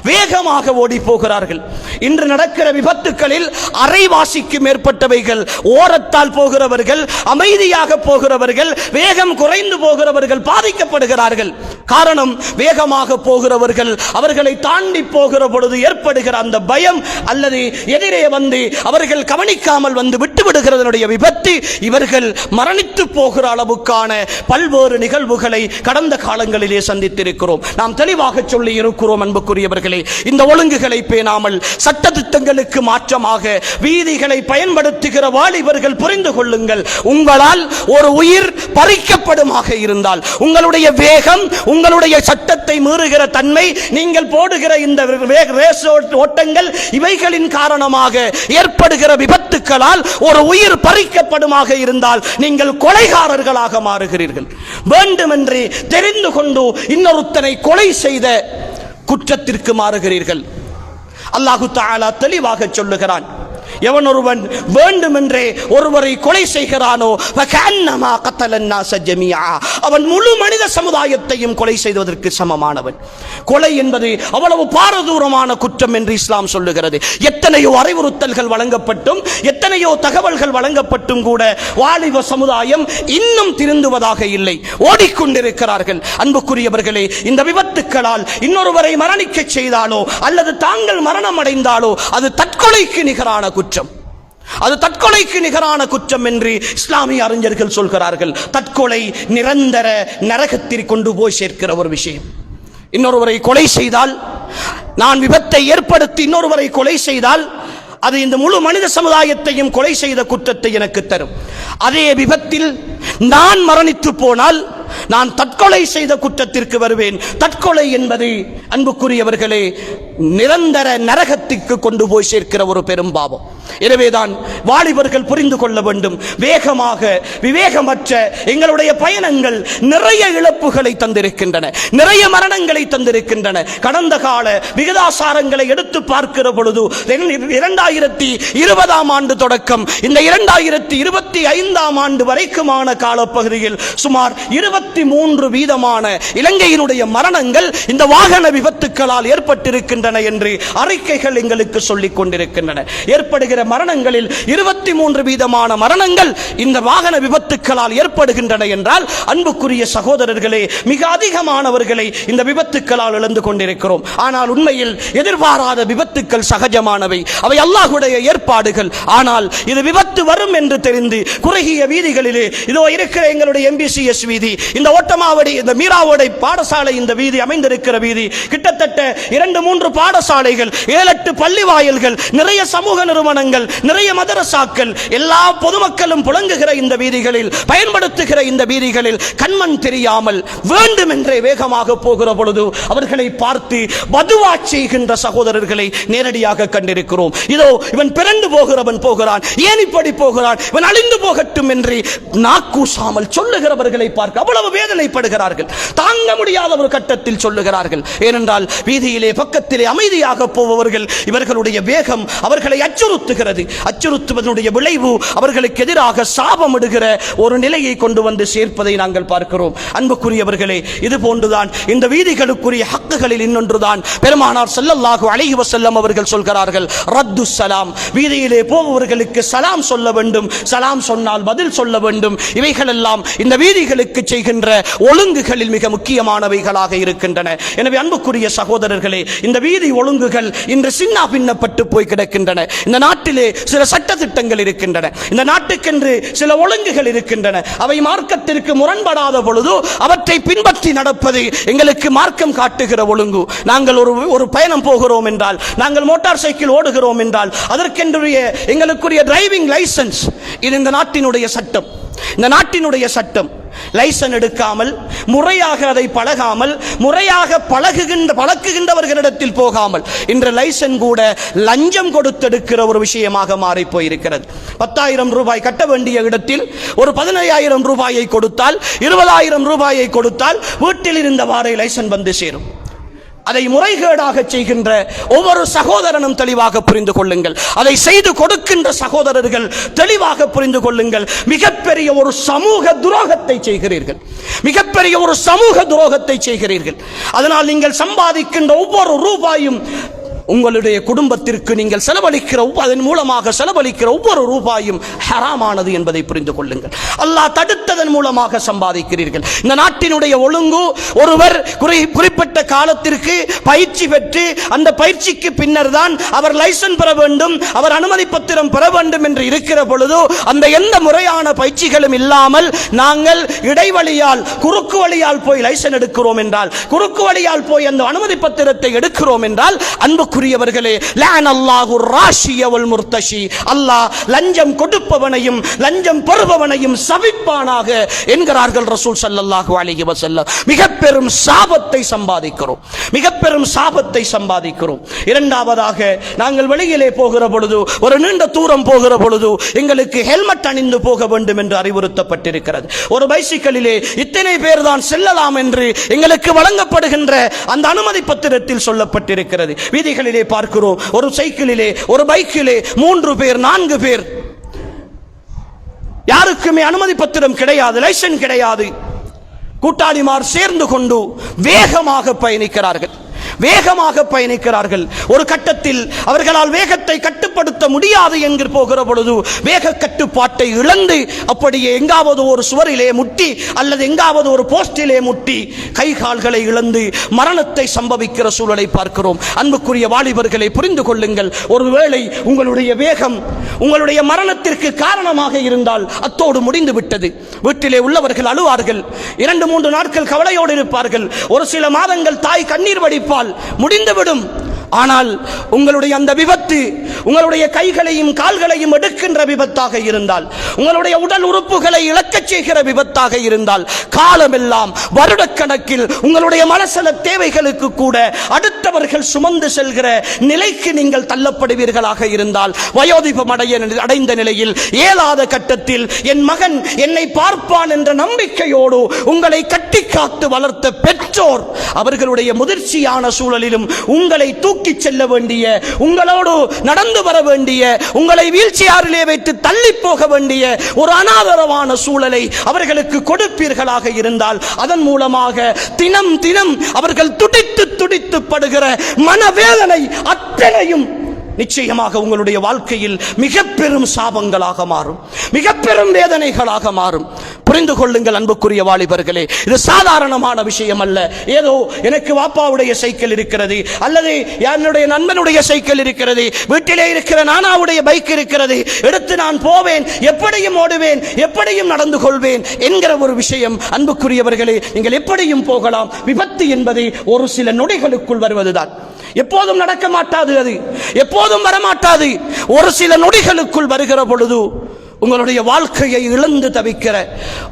வேகமாக ஓடி போகிறார்கள். இன்று நடக்கிற விபத்துக்களில் அரைவாசிக்கு மேற்பட்டவைகள் ஓரத்தால் போகிறவர்கள், அமைதியாக போகிறவர்கள், வேகம் குறைந்து போகிறவர்கள் பாதிக்கப்படுகிறார்கள். காரணம், வேகமாக போகிறவர்கள் அவர்களை தாண்டி போகிற பொழுது ஏற்படுகிற அந்த பயம் அல்லது எதிரே வந்து அவர்கள் கவனிக்காமல் வந்து விட்டுவிடுகிறதனுடைய விபத்து இவர்கள் மரணித்து போகிற அளவுக்கான பல்வேறு நிகழ்வுகளை கடந்த காலங்களிலே சந்தித்திருக்கிறோம். நாம் தெளிவாக சொல்லி இருக்கிறோம் அன்புக்குரியவர்களே, இந்த ஒழுங்குகளை பேணாமல் சட்டதிட்டங்களுக்கு மாற்றமாக வீதிகளை பயன்படுத்துகிற வாலிபர்கள் புரிந்து கொள்ளுங்கள், உங்களால் ஒரு உயிர் பறிக்கப்படுமாக இருந்தால், உங்களுடைய வேகம், உங்களுடைய சட்டத்தை மீறுகிற தன்மை, நீங்கள் போடுகிற இந்த ரேஸ் ஓட்டங்கள், இவைகளின் காரணமாக ஏற்படுகிற விபத்துக்களால் ஒரு உயிர் பறிக்கப்படுமாக இருந்தால் நீங்கள் கொலைகாரர்களாக மாறுகிறீர்கள். வேண்டுமென்றே தெரிந்து கொண்டு இன்னொருத்தனை கொலை செய்த குற்றத்திற்கு மாறுகிறீர்கள். அல்லாஹு தஆலா தெளிவாக சொல்லுகிறான், எவன் ஒருவன் வேண்டுமென்றே ஒருவரை கொலை செய்கிறானோ ஃபகஅன்னமா கத்தலன் நாஸ ஜமீஆ, அவன் முழு மனித சமுதாயத்தையும் கொலை செய்வதற்கு சமமானவன். கொலை என்பது அவ்வளவு பாரதூரமான குற்றம் என்று இஸ்லாம் சொல்லுகிறது. எத்தனையோ அறிவுறுத்தல்கள் வழங்கப்பட்டும் எத்தனையோ தகவல்கள் வழங்கப்பட்டும் கூட வாலிப சமுதாயம் இன்னும் திருந்துவதாக இல்லை, ஓடிக்கொண்டிருக்கிறார்கள். அன்புக்குரியவர்களே, இந்த விபத்துக்களால் இன்னொருவரை மரணிக்க செய்தாலோ அல்லது தாங்கள் மரணம் அடைந்தாலோ அது தற்கொலைக்கு நிகரான குற்றம். அது தற்கொலைக்கு நிகரான குற்றம் என்று இஸ்லாமிய அறிஞர்கள் சொல்கிறார்கள். தற்கொலை நிரந்தர நரகத்திற்கு கொண்டு போய் சேர்க்கிற ஒரு விஷயம். இன்னொருவரை கொலை செய்தால், நான் விபத்தை ஏற்படுத்தி இன்னொருவரை கொலை செய்தால் அது இந்த முழு மனித சமுதாயத்தையும் கொலை செய்த குற்றத்தை எனக்கு தரும். அதே விபத்தில் நான் மரணித்து போனால் நான் தற்கொலை செய்த குற்றத்திற்கு வருவேன். தற்கொலை என்பது அன்புக்குரியவர்களே நிரந்தர நரகத்திற்கு கொண்டு போய் சேர்க்கிற ஒரு பெரும் பாவம். எனவேதான் வாலிபர்கள் புரிந்து கொள்ள வேண்டும், வேகமாக விவேகமற்ற எங்களுடைய பயணங்கள் நிறைய இழப்புகளை தந்திருக்கின்றன, நிறைய மரணங்களை தந்திருக்கின்றன. கடந்த கால விகிதாசாரங்களை எடுத்து பார்க்கிற பொழுது 2020ஆம் ஆண்டு தொடக்கம் இந்த 2025ஆம் ஆண்டு வரைக்குமான காலப்பகுதியில் சுமார் 23% இலங்கையினுடைய மரணங்கள் இந்த வாகன விபத்துக்களால் ஏற்பட்டிருக்கின்றன என்று அறிக்கைகள் எங்களுக்கு சொல்லிக் கொண்டிருக்கின்றன. ஏற்படுகிற மரணங்களில் 23% மரணங்கள் இந்த வாகன விபத்துக்களால் ஏற்படுகின்றன என்றால், அன்புக்குரிய சகோதரர்களே, மிக அதிகமானவர்களை இந்த விபத்துக்களால் இழந்து கொண்டிருக்கிறோம். ஆனால் உண்மையில் எதிர்பாராத விபத்துக்கள் சகஜமானவை, அவை அல்லாஹ்வுடைய ஏற்பாடுகள். ஆனால் இது விபத்து வரும் என்று தெரிந்து குறுகிய வீதிகளிலே இதோ இருக்கிற எங்களுடைய MBCS வீதி, இந்த ஓட்டமாவடி, இந்த மீராவோடை பாடசாலை, இந்த வீதி அமைந்திருக்கிற வீதி கிட்டத்தட்ட 2-3 பாடசாலைகள், 7-8 பள்ளி வாயில்கள், நிறைய சமூக நிறுவனங்கள், நிறைய மதரசாக்கள், எல்லா பொதுமக்களும் புழங்குகிற இந்த வீதிகளில், பயன்படுத்துகிற இந்த வீதிகளில் கண்மண் தெரியாமல் வேண்டுமென்றே வேகமாக போகிற பொழுது அவர்களை பார்த்து பதுவா செய்கின்ற சகோதரர்களை நேரடியாக கண்டிருக்கிறோம். இதோ இவன் பிறந்து போகிறவன் போகிறான், ஏன் இப்படி போகிறான், இவன் அழிந்து போகட்டும் என்று நாக்கூசாமல் சொல்லுகிறவர்களை பார்க்க அவ்வளவு வேதனைப்படுகிறார்கள். தாங்க முடியாத ஒரு கட்டத்தில் சொல்லுகிறார்கள். ஏனென்றால் வீதியிலே பக்கத்திலே அமைதியாக போபவர்கள், இவர்களுடைய வேகம் அவர்களை அச்சுறுத்துகிறது. அச்சுறுத்துவதனுடைய விளைவு அவர்களுக்கு எதிராக சாபமிடுகிற ஒரு நிலையை கொண்டு வந்து சேர்ப்பதை நாங்கள் பார்க்கிறோம். அன்புக்குரியவர்களே, இது போன்றுதான் இந்த வீதிகளுக்குரிய ஹக்குகளில் இன்னொன்றுதான் பெருமானார் ஸல்லல்லாஹு அலைஹி வஸல்லம் அவர்கள் சொல்கிறார்கள், ரத்து சலாம். வீதியிலே போபவர்களுக்கு சலாம் சொல்ல வேண்டும், சலாம் சொன்னால் பதில் சொல்ல வேண்டும். இவைகளெல்லாம் இந்த வீதிகளுக்கு செய்கின்ற இருக்கின்ற ஒழுங்குகளில் மிக முக்கியமானவைகளாக இருக்கின்றன. எனவே அன்புக்குரிய சகோதரர்களே, இந்த வீதி ஒழுங்குகள் இன்று சின்ன பின்னப்பட்டு போய் கிடக்கின்றன. இந்த நாட்டிலே சில சட்ட திட்டங்கள் இருக்கின்றன, இந்த நாட்டுக்கென்று சில ஒழுங்குகள் இருக்கின்றன. அவை மார்க்கத்திற்கு முரண்படாத பொழுது அவற்றை பின்பற்றி நடப்பது எங்களுக்கு மார்க்கம் காட்டுகிற ஒழுங்கு. நாங்கள் ஒரு பயணம் போகிறோம் என்றால், நாங்கள் மோட்டார் சைக்கிள் ஓடுகிறோம் என்றால், அதற்கென்றுடைய எங்களுக்குரிய டிரைவிங் லைசன்ஸ், இது இந்த நாட்டினுடைய சட்டம். இந்த நாட்டினுடைய சட்டம் லைசன் எடுக்காமல், முறையாக அதை பழகாமல், முறையாக பழக்குகின்றவர்களிடத்தில் போகாமல், இன்று லைசன் கூட லஞ்சம் கொடுத்தெடுக்கிற ஒரு விஷயமாக மாறி போயிருக்கிறது. 10,000 ரூபாய் கட்ட வேண்டிய இடத்தில் ஒரு 15,000 ரூபாயை கொடுத்தால், 20,000 ரூபாயை கொடுத்தால் வீட்டில் இருந்தவாறே லைசன் வந்து சேரும். அதை முறைகேடாக செய்கின்ற ஒவ்வொரு சகோதரனும் தெளிவாக புரிந்து கொள்ளுங்கள். அதை செய்து கொடுக்கின்ற சகோதரர்கள் தெளிவாக புரிந்து கொள்ளுங்கள். மிகப்பெரிய ஒரு சமூக துரோகத்தை செய்கிறீர்கள், மிகப்பெரிய ஒரு சமூக துரோகத்தை செய்கிறீர்கள். அதனால் நீங்கள் சம்பாதிக்கின்ற ஒவ்வொரு ரூபாயும் உங்களுடைய குடும்பத்திற்கு நீங்கள் செலவழிக்கிற, அதன் மூலமாக செலவழிக்கிற ஒவ்வொரு ரூபாயும் ஹராமானது என்பதை புரிந்து கொள்ளுங்கள். அல்லாஹ் தடுத்ததன் மூலமாக சம்பாதிக்கிறீர்கள். இந்த நாட்டினுடைய ஒழுங்கு, ஒருவர் குறிப்பிட்ட காலத்திற்கு பயிற்சி பெற்று அந்த பயிற்சிக்கு பின்னர் தான் அவர் லைசன்ஸ் பெற வேண்டும், அவர் அனுமதி பத்திரம் பெற வேண்டும் என்று இருக்கிற பொழுது, அந்த எந்த முறையான பயிற்சிகளும் இல்லாமல் நாங்கள் இடைவெளியால், குறுக்கு வழியால் போய் லைசன்ஸ் எடுக்கிறோம் என்றால், குறுக்கு வழியால் போய் அந்த அனுமதி பத்திரத்தை எடுக்கிறோம் என்றால், அன்புக்குரியவர்களே, லஅனல்லாஹு ராஷிய வல் முர்தஷி, அல்லாஹ் லஞ்சம் கொடுப்பவனையும் லஞ்சம் பெறுபவனையும் சபிப்பானாக என்கிறார்கள் ரசூல் ஸல்லல்லாஹு அலைஹி வஸல்லம். மிக பெரும் சாபத்தை சம்பாதிக்கிறோம், மிக பெரும் சாபத்தை சம்பாதிக்கிறோம். இரண்டாவதாக, நாங்கள் வெளியிலே போகிற பொழுது, ஒரு நீண்ட தூரம் போகிற பொழுது எங்களுக்கு ஹெல்மெட் அணிந்து போக வேண்டும் என்று அறிவுறுத்தப்பட்டிருக்கிறது. ஒரு பைசிக்கிளிலே இத்தனை பேர் தான் செல்லலாம் என்று எங்களுக்கு வழங்கப்படுகின்ற அந்த அனுமதி பத்திரத்தில் சொல்லப்பட்டிருக்கிறது. வீதிகளிலே பார்க்கிறோம், ஒரு சைக்கிளிலே, ஒரு பைக்கிலே 3 பேர் 4 பேர், யாருக்குமே அனுமதி பத்திரம் கிடையாது, லைசன்ஸ் கிடையாது. கூட்டாளிமார் சேர்ந்து கொண்டு வேகமாக பயணிக்கிறார்கள், வேகமாக பயணிக்கிறார்கள். ஒரு கட்டத்தில் அவர்களால் வேகத்தை கட்டுப்படுத்த முடியாது என்று போகிற பொழுது வேக கட்டுப்பாட்டை இழந்து அப்படியே எங்காவது ஒரு சுவரிலே முட்டி அல்லது எங்காவது ஒரு போஸ்டிலே முட்டி கை கால்களை இழந்து மரணத்தை சம்பவிக்கிற சூழலை பார்க்கிறோம். அன்புக்குரிய வாலிபர்களை புரிந்து கொள்ளுங்கள். ஒருவேளை உங்களுடைய வேகம் உங்களுடைய மரணத்திற்கு காரணமாக இருந்தால் அத்தோடு முடிந்து விட்டது. வீட்டிலே உள்ளவர்கள் அழுவார்கள், 2-3 நாட்கள் கவலையோடு இருப்பார்கள், ஒரு சில மாதங்கள் தாய் கண்ணீர் வடிப்பால், முடிந்துவிடும். ஆனால் உங்களுடைய அந்த விபத்து உங்களுடைய கைகளையும் கால்களையும் எடுக்கின்ற விபத்தாக இருந்தால், உங்களுடைய உடல் உறுப்புகளை இழக்கச் செய்கிற விபத்தாக இருந்தால், காலமெல்லாம் வருடக்கணக்கில் உங்களுடைய மனசல தேவைகளுக்கு கூட அடுத்தவர்கள் சுமந்து செல்கிற நிலைக்கு நீங்கள் தள்ளப்படுவீர்களாக இருந்தால், வயோதிபம் அடைந்த நிலையில் இயலாத கட்டத்தில் என் மகன் என்னை பார்ப்பான் என்ற நம்பிக்கையோடு உங்களை கட்டி காத்து வளர்த்த பெற்றோர் அவர்களுடைய முதிர்ச்சியான சூழலிலும் உங்களை தூக்கி செல்ல வேண்டிய, உங்களோடு நடந்து வர வேண்டிய, உங்களை வீழ்ச்சியாரிலே வைத்து தள்ளி போக வேண்டிய ஒரு அனாதரவான சூழலை அவர்களுக்கு கொடுப்பீர்களாக இருந்தால், அதன் மூலமாக தினம் தினம் அவர்கள் துடித்து துடித்து படுகிற மனவேதனை அத்தனையும் நிச்சயமாக உங்களுடைய வாழ்க்கையில் மிக பெரும் சாபங்களாக மாறும், மிக பெரும் வேதனைகளாக மாறும். புரிந்து கொள்ளுங்கள் அன்புக்குரிய வாலிபர்களே, இது சாதாரணமான விஷயம் அல்ல. ஏதோ எனக்கு வாப்பாவுடைய சைக்கிள் இருக்கிறது, அல்லது என்னுடைய நண்பனுடைய சைக்கிள் இருக்கிறது, வீட்டிலே இருக்கிற நானாவுடைய பைக் இருக்கிறது, எடுத்து நான் போவேன், எப்படியும் ஓடுவேன், எப்படியும் நடந்து கொள்வேன் என்கிற ஒரு விஷயம். அன்புக்குரியவர்களே, நீங்கள் எப்படியும் போகலாம். விபத்து என்பது ஒரு சில நொடிகளுக்குள் வருவதுதான். எப்போதும் நடக்க மாட்டாது, அது எப்போதும் வரமாட்டாது. ஒரு சில நொடிகளுக்குள் வருகிற பொழுது உங்களுடைய வாழ்க்கையை இழந்து தவிக்கிற,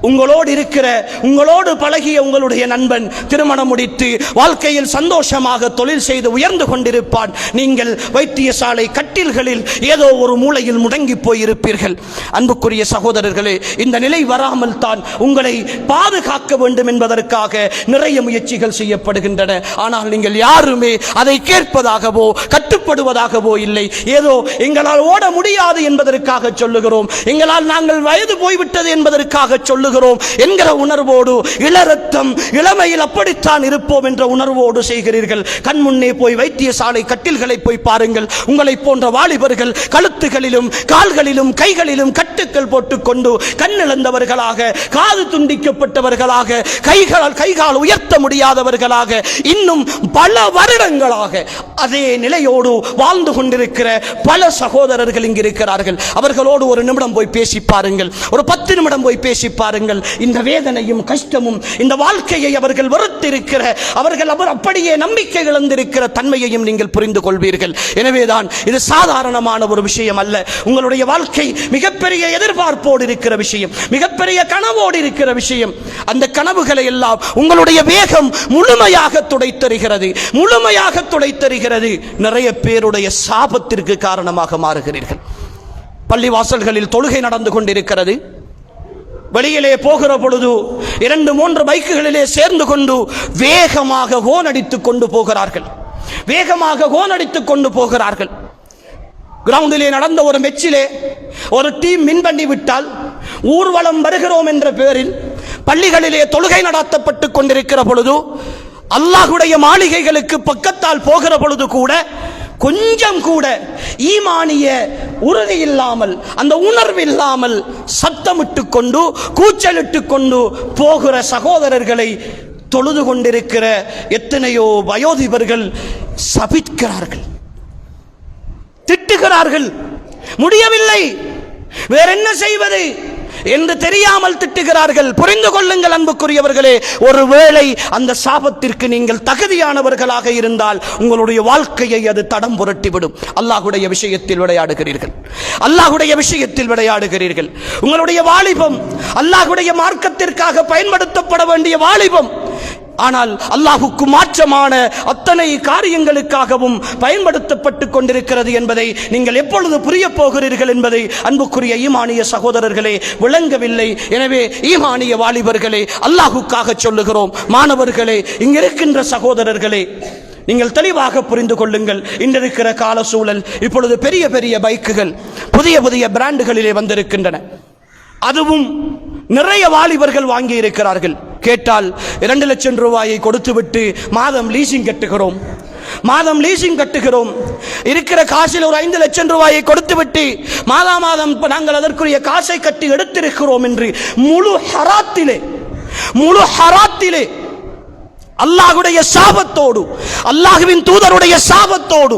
உங்களோடு இருக்கிற, உங்களோடு பழகிய உங்களுடைய நண்பன் திருமணம் முடித்து வாழ்க்கையில் சந்தோஷமாக தொழில் செய்து உயர்ந்து கொண்டிருப்பான். நீங்கள் வைத்தியசாலை கட்டில்களில் ஏதோ ஒரு மூலையில் முடங்கி போயிருப்பீர்கள். அன்புக்குரிய சகோதரர்களே, இந்த நிலை வராமல் தான் உங்களை பாதுகாக்க வேண்டும் என்பதற்காக நிறைய முயற்சிகள் செய்யப்படுகின்றன. ஆனால் நீங்கள் யாருமே அதை கேட்பதாகவோ கட்டுப்படுவதாகவோ இல்லை. ஏதோ எங்களால் ஓட முடியாது என்பதற்காக சொல்லுகிறோம், எங்களால் நாங்கள் வயது போய்விட்டது என்பதற்காக சொல்லுகிறோம் என்கிற உணர்வோடு, இளரத்தம் இளமையில் அப்படித்தான் இருப்போம் என்ற உணர்வோடு செய்கிறீர்கள். கண்முன்னே போய் வைத்தியசாலை கட்டில்களை போய் பாருங்கள். உங்களை போன்ற வாலிபர்கள் கழுத்துகளிலும் கால்களிலும் கைகளிலும் கட்டுக்கள் போட்டுக்கொண்டு கண்ணிழந்தவர்களாக, காது துண்டிக்கப்பட்டவர்களாக, கைகால் உயர்த்த முடியாதவர்களாக, இன்னும் பல வருடங்களாக அதே நிலையோடு வாழ்ந்து கொண்டிருக்கிற பல சகோதரர்கள் இங்கு இருக்கிறார்கள். அவர்களோடு ஒரு நிமிடம் போய் பேசி பாருங்கள், ஒரு 10 நிமிடம் போய் பேசி பாருங்கள். இந்த வேதனையும் கஷ்டமும், இந்த வாழ்க்கையை அவர்கள் வெறுத்திருக்கிற, அவர்கள் அப்படியே நம்பிக்கை இழந்திருக்கிற தன்மையையும் நீங்கள் புரிந்து கொள்வீர்கள். எனவேதான் இது சாதாரணமான ஒரு விஷயம் அல்ல. உங்களுடைய வாழ்க்கை மிகப்பெரிய எதிர்பார்ப்போடு இருக்கிற விஷயம், மிகப்பெரிய கனவோடு இருக்கிற விஷயம். அந்த கனவுகளை எல்லாம் உங்களுடைய வேகம் முழுமையாக துடைத்தருகிறது, முழுமையாக துடைத்தருகிறது. நிறைய பேருடைய சாபத்திற்கு காரணமாக மாறுகிறீர்கள். பள்ளிவாசல்களில் தொழுகை நடந்து கொண்டிருக்கிறது. வெளியிலே போகிற பொழுது 2-3 பைக்குகளிலே சேர்ந்து கொண்டு வேகமாக ஹோன் அடித்துக் கொண்டு போகிறார்கள், வேகமாக ஹோன் அடித்துக் கொண்டு போகிறார்கள். கிரவுண்டிலே நடந்த ஒரு மெச்சிலே ஒரு டீம் மின் பண்ணி விட்டால் ஊர்வலம் வருகிறோம் என்ற பெயரில் பள்ளிகளிலே தொழுகை நடத்தப்பட்டுக் கொண்டிருக்கிற பொழுது, அல்லாஹ்வுடைய மாளிகைகளுக்கு பக்கத்தால் போகிற பொழுது கூட கொஞ்சம் கூட ஈமானிய உறுதி இல்லாமல், அந்த உணர்வு இல்லாமல் சத்தமிட்டு கொண்டு கூச்சலிட்டு கொண்டு போகிற சகோதரர்களை தொழுது கொண்டிருக்கிற எத்தனையோ வயோதிபர்கள் சபிக்கிறார்கள், திட்டுகிறார்கள். முடியவில்லை, வேற என்ன செய்வது என்று தெரியாமல் திட்டுகிறார்கள். புரிந்து கொள்ளுங்கள் அன்புக்குரியவர்களே, ஒருவேளை அந்த சாபத்திற்கு நீங்கள் தகுதியானவர்களாக இருந்தால் உங்களுடைய வாழ்க்கையை அது தடம் புரட்டிவிடும். அல்லாஹ்வுடைய விஷயத்தில் விளையாடுகிறீர்கள், அல்லாஹ்வுடைய விஷயத்தில் விளையாடுகிறீர்கள். உங்களுடைய வாலிபம் அல்லாஹ்வுடைய மார்க்கத்திற்காக பயன்படுத்தப்பட வேண்டிய வாலிபம். ஆனால் அல்லாஹ்வுக்கு மாற்றமான அத்தனை காரியங்களுக்காகவும் பயன்படுத்தப்பட்டுக் கொண்டிருக்கிறது என்பதை நீங்கள் எப்பொழுது புரிய போகிறீர்கள் என்பதை அன்புக்குரிய ஈமானிய சகோதரர்களே விளங்கவில்லை. எனவே ஈமானிய வாலிபர்களே, அல்லாஹ்வுக்காக சொல்லுகிறோம். மாணவர்களே, இங்கிருக்கின்ற சகோதரர்களே, நீங்கள் தெளிவாக புரிந்து கொள்ளுங்கள். இன்றிருக்கிற கால சூழல், இப்பொழுது பெரிய பெரிய பைக்குகள் புதிய புதிய பிராண்டுகளிலே வந்திருக்கின்றன. அதுவும் நிறைய வாலிபர்கள் வாங்கி இருக்கிறார்கள். கேட்டால் 2 லட்சம் ரூபாயை கொடுத்துவிட்டு மாதம் லீசிங் கட்டுகிறோம், மாதம் லீசிங் கட்டுகிறோம். இருக்கிற காசில் ஒரு 5 லட்சம் ரூபாயை கொடுத்துவிட்டு மாதம் நாங்கள் அதற்குரிய காசை கட்டி எடுத்திருக்கிறோம் என்று முழு ஹராத்திலே அல்லாஹ்வுடைய சாபத்தோடு, அல்லாஹ்வின் தூதருடைய சாபத்தோடு,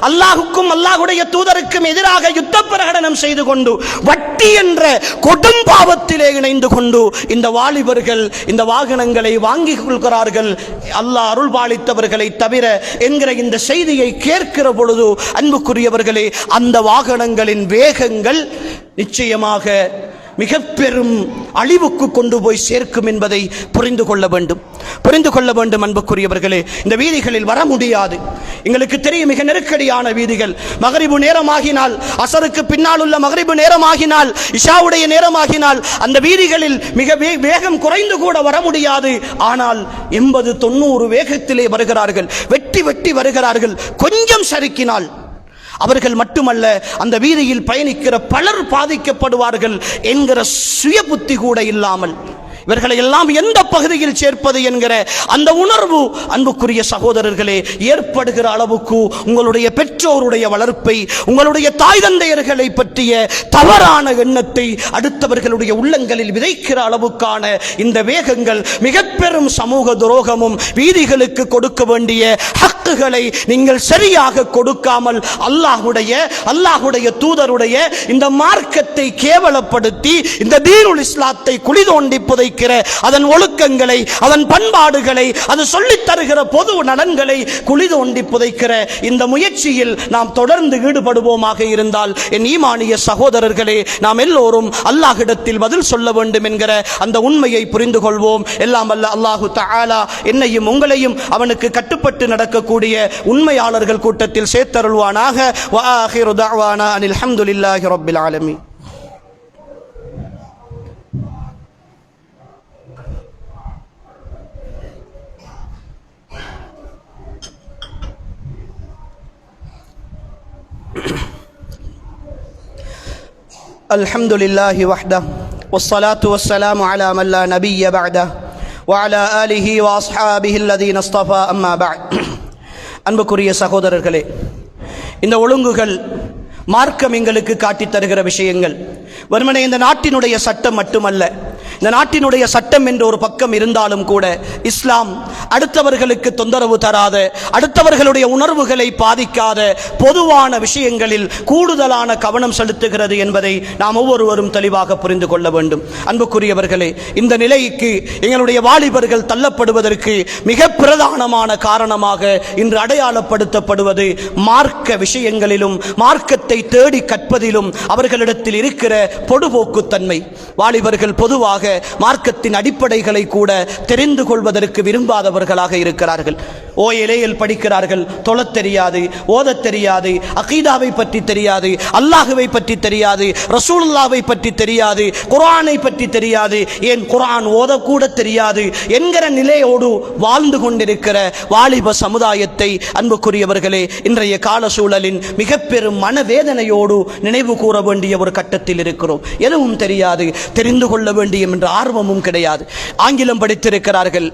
அல்லாஹ்வுக்கும் அல்லாஹ்வுடைய தூதருக்கும் எதிராக யுத்த பிரகடனம் செய்து கொண்டு வட்டி என்ற கொடும் பாவத்திலே இணைந்து கொண்டு இந்த வாலிபர்கள் இந்த வாகனங்களை வாங்கிக் கொள்கிறார்கள், அல்லாஹ் அருள் பாலித்தவர்களை தவிர என்கிற இந்த செய்தியை கேட்கிற பொழுது அன்புக்குரியவர்களே, அந்த வாகனங்களின் வேகங்கள் நிச்சயமாக மிக பெரும் அழிவுக்கு கொண்டு போய் சேர்க்கும் என்பதை புரிந்து கொள்ள வேண்டும், புரிந்து கொள்ள வேண்டும். அன்புக்குரியவர்களே, இந்த வீதிகளில் வர முடியாது. எங்களுக்கு தெரியும், மிக நெருக்கடியான வீதிகள். மகரிபு நேரமாகினால், அசருக்கு பின்னால் உள்ள மகரிபு நேரமாகினால், இஷாவுடைய நேரமாகினால் அந்த வீதிகளில் மிக வேகம் குறைந்து கூட வர முடியாது. ஆனால் 80-90 வேகத்திலே வருகிறார்கள், வெட்டி வெட்டி வருகிறார்கள். கொஞ்சம் சறுக்கினால் அவர்கள் மட்டுமல்ல, அந்த வீதியில் பயணிக்கிற பலர் பாதிக்கப்படுவார்கள் என்கிற சுய புத்தி கூட இல்லாமல் இவர்களை எல்லாம் எந்த பகுதியில் சேர்ப்பது என்கிற அந்த உணர்வு அன்புக்குரிய சகோதரர்களே ஏற்படுகிற அளவுக்கு உங்களுடைய பெற்றோருடைய வளர்ப்பை, உங்களுடைய தாய் தந்தையர்களை பற்றிய தவறான எண்ணத்தை அடுத்தவர்களுடைய உள்ளங்களில் விதைக்கிற அளவுக்கான இந்த வேகங்கள் மிக பெரும் சமூக துரோகமும், வீதிகளுக்கு கொடுக்க வேண்டிய ஹக்குகளை நீங்கள் சரியாக கொடுக்காமல் அல்லாஹ்வுடைய தூதருடைய இந்த மார்க்கத்தை கேவலப்படுத்தி இந்த தீனுல் இஸ்லாத்தை குழி தோண்டி புதைக்கிற அதன் ஒழுக்கங்களை, அதன் பண்பாடுகளை, அது சொல்லித் தருகிற பொது நலன்களை குழி தோண்டி புதைக்கிற இந்த முயற்சியில் நாம் தொடர்ந்து ஈடுபடுவோமாக இருந்தால், என் ஈமானிய சகோதரர்களே, நாம் எல்லோரும் அல்லாஹ்விடத்தில் பதில் சொல்ல வேண்டும் என்கிற அந்த உண்மையை புரிந்து கொள்வோம். எல்லாம் வல்ல அல்லாஹு தஆலா என்னையும் உங்களையும் அவனுக்கு கட்டுப்பட்டு நடக்கக்கூடிய உண்மையாளர்கள் கூட்டத்தில் சேர்த்தருள்வானாக. வ ஆகிரு தஅவானா அனில் ஹம்துலில்லாஹி ரப்பில் ஆலமீன். الحمد لله وحده والصلاة والسلام على من لا نبي بعده وعلى آله وأصحابه الذين اصطفى أما بعد. அன்புக்குரிய சகோதரர்களே, இந்த ஒழுங்குகள் மார்க்கம் எங்களுக்கு காட்டித் தருகிற விஷயங்கள் வெறுமனே இந்த நாட்டினுடைய சட்டம் மட்டுமல்ல. இந்த நாட்டினுடைய சட்டம் என்ற ஒரு பக்கம் இருந்தாலும் கூட இஸ்லாம் அடுத்தவர்களுக்கு தொந்தரவு தராத, அடுத்தவர்களுடைய உணர்வுகளை பாதிக்காத பொதுவான விஷயங்களில் கூடுதலான கவனம் செலுத்துகிறது என்பதை நாம் ஒவ்வொருவரும் தெளிவாக புரிந்து கொள்ள வேண்டும். அன்புக்குரியவர்களே, இந்த நிலைக்கு எங்களுடைய வாலிபர்கள் தள்ளப்படுவதற்கு மிக பிரதானமான காரணமாக இன்று அடையாளப்படுத்தப்படுவது மார்க்க விஷயங்களிலும் மார்க்கத்தை தேடி கற்பதிலும் அவர்களிடத்தில் இருக்கிற பொடுபோக்குத்தன்மை. வாலிபர்கள் பொதுவாக மார்க்கத்தின் அடிப்படைகளை கூட தெரிந்து கொள்வதற்கு விரும்பாதவர்களாக இருக்கிறார்கள். ஓஎலேயில் படிக்கிறார்கள், தொழத் தெரியாது, ஓதத் தெரியாது, அகீதாவை பற்றி தெரியாது, அல்லாஹுவை பற்றி தெரியாது, ரசூலுல்லாவை பற்றி தெரியாது, குர்ஆனை பற்றி தெரியாது, ஏன் குர்ஆன் ஓதக்கூட தெரியாது என்கிற நிலையோடு வாழ்ந்து கொண்டிருக்கிற வாலிப சமுதாயத்தை அன்புக்குரியவர்களே இன்றைய கால சூழலின் மிக பெரும் மனவேதனையோடு நினைவு கூற வேண்டிய ஒரு கட்டத்தில் இருக்கிறோம். எதுவும் தெரியாது, தெரிந்து கொள்ள வேண்டிய என்ற ஆர்வமும் கிடையாது. ஆங்கிலம் படித்திருக்கிறார்கள்,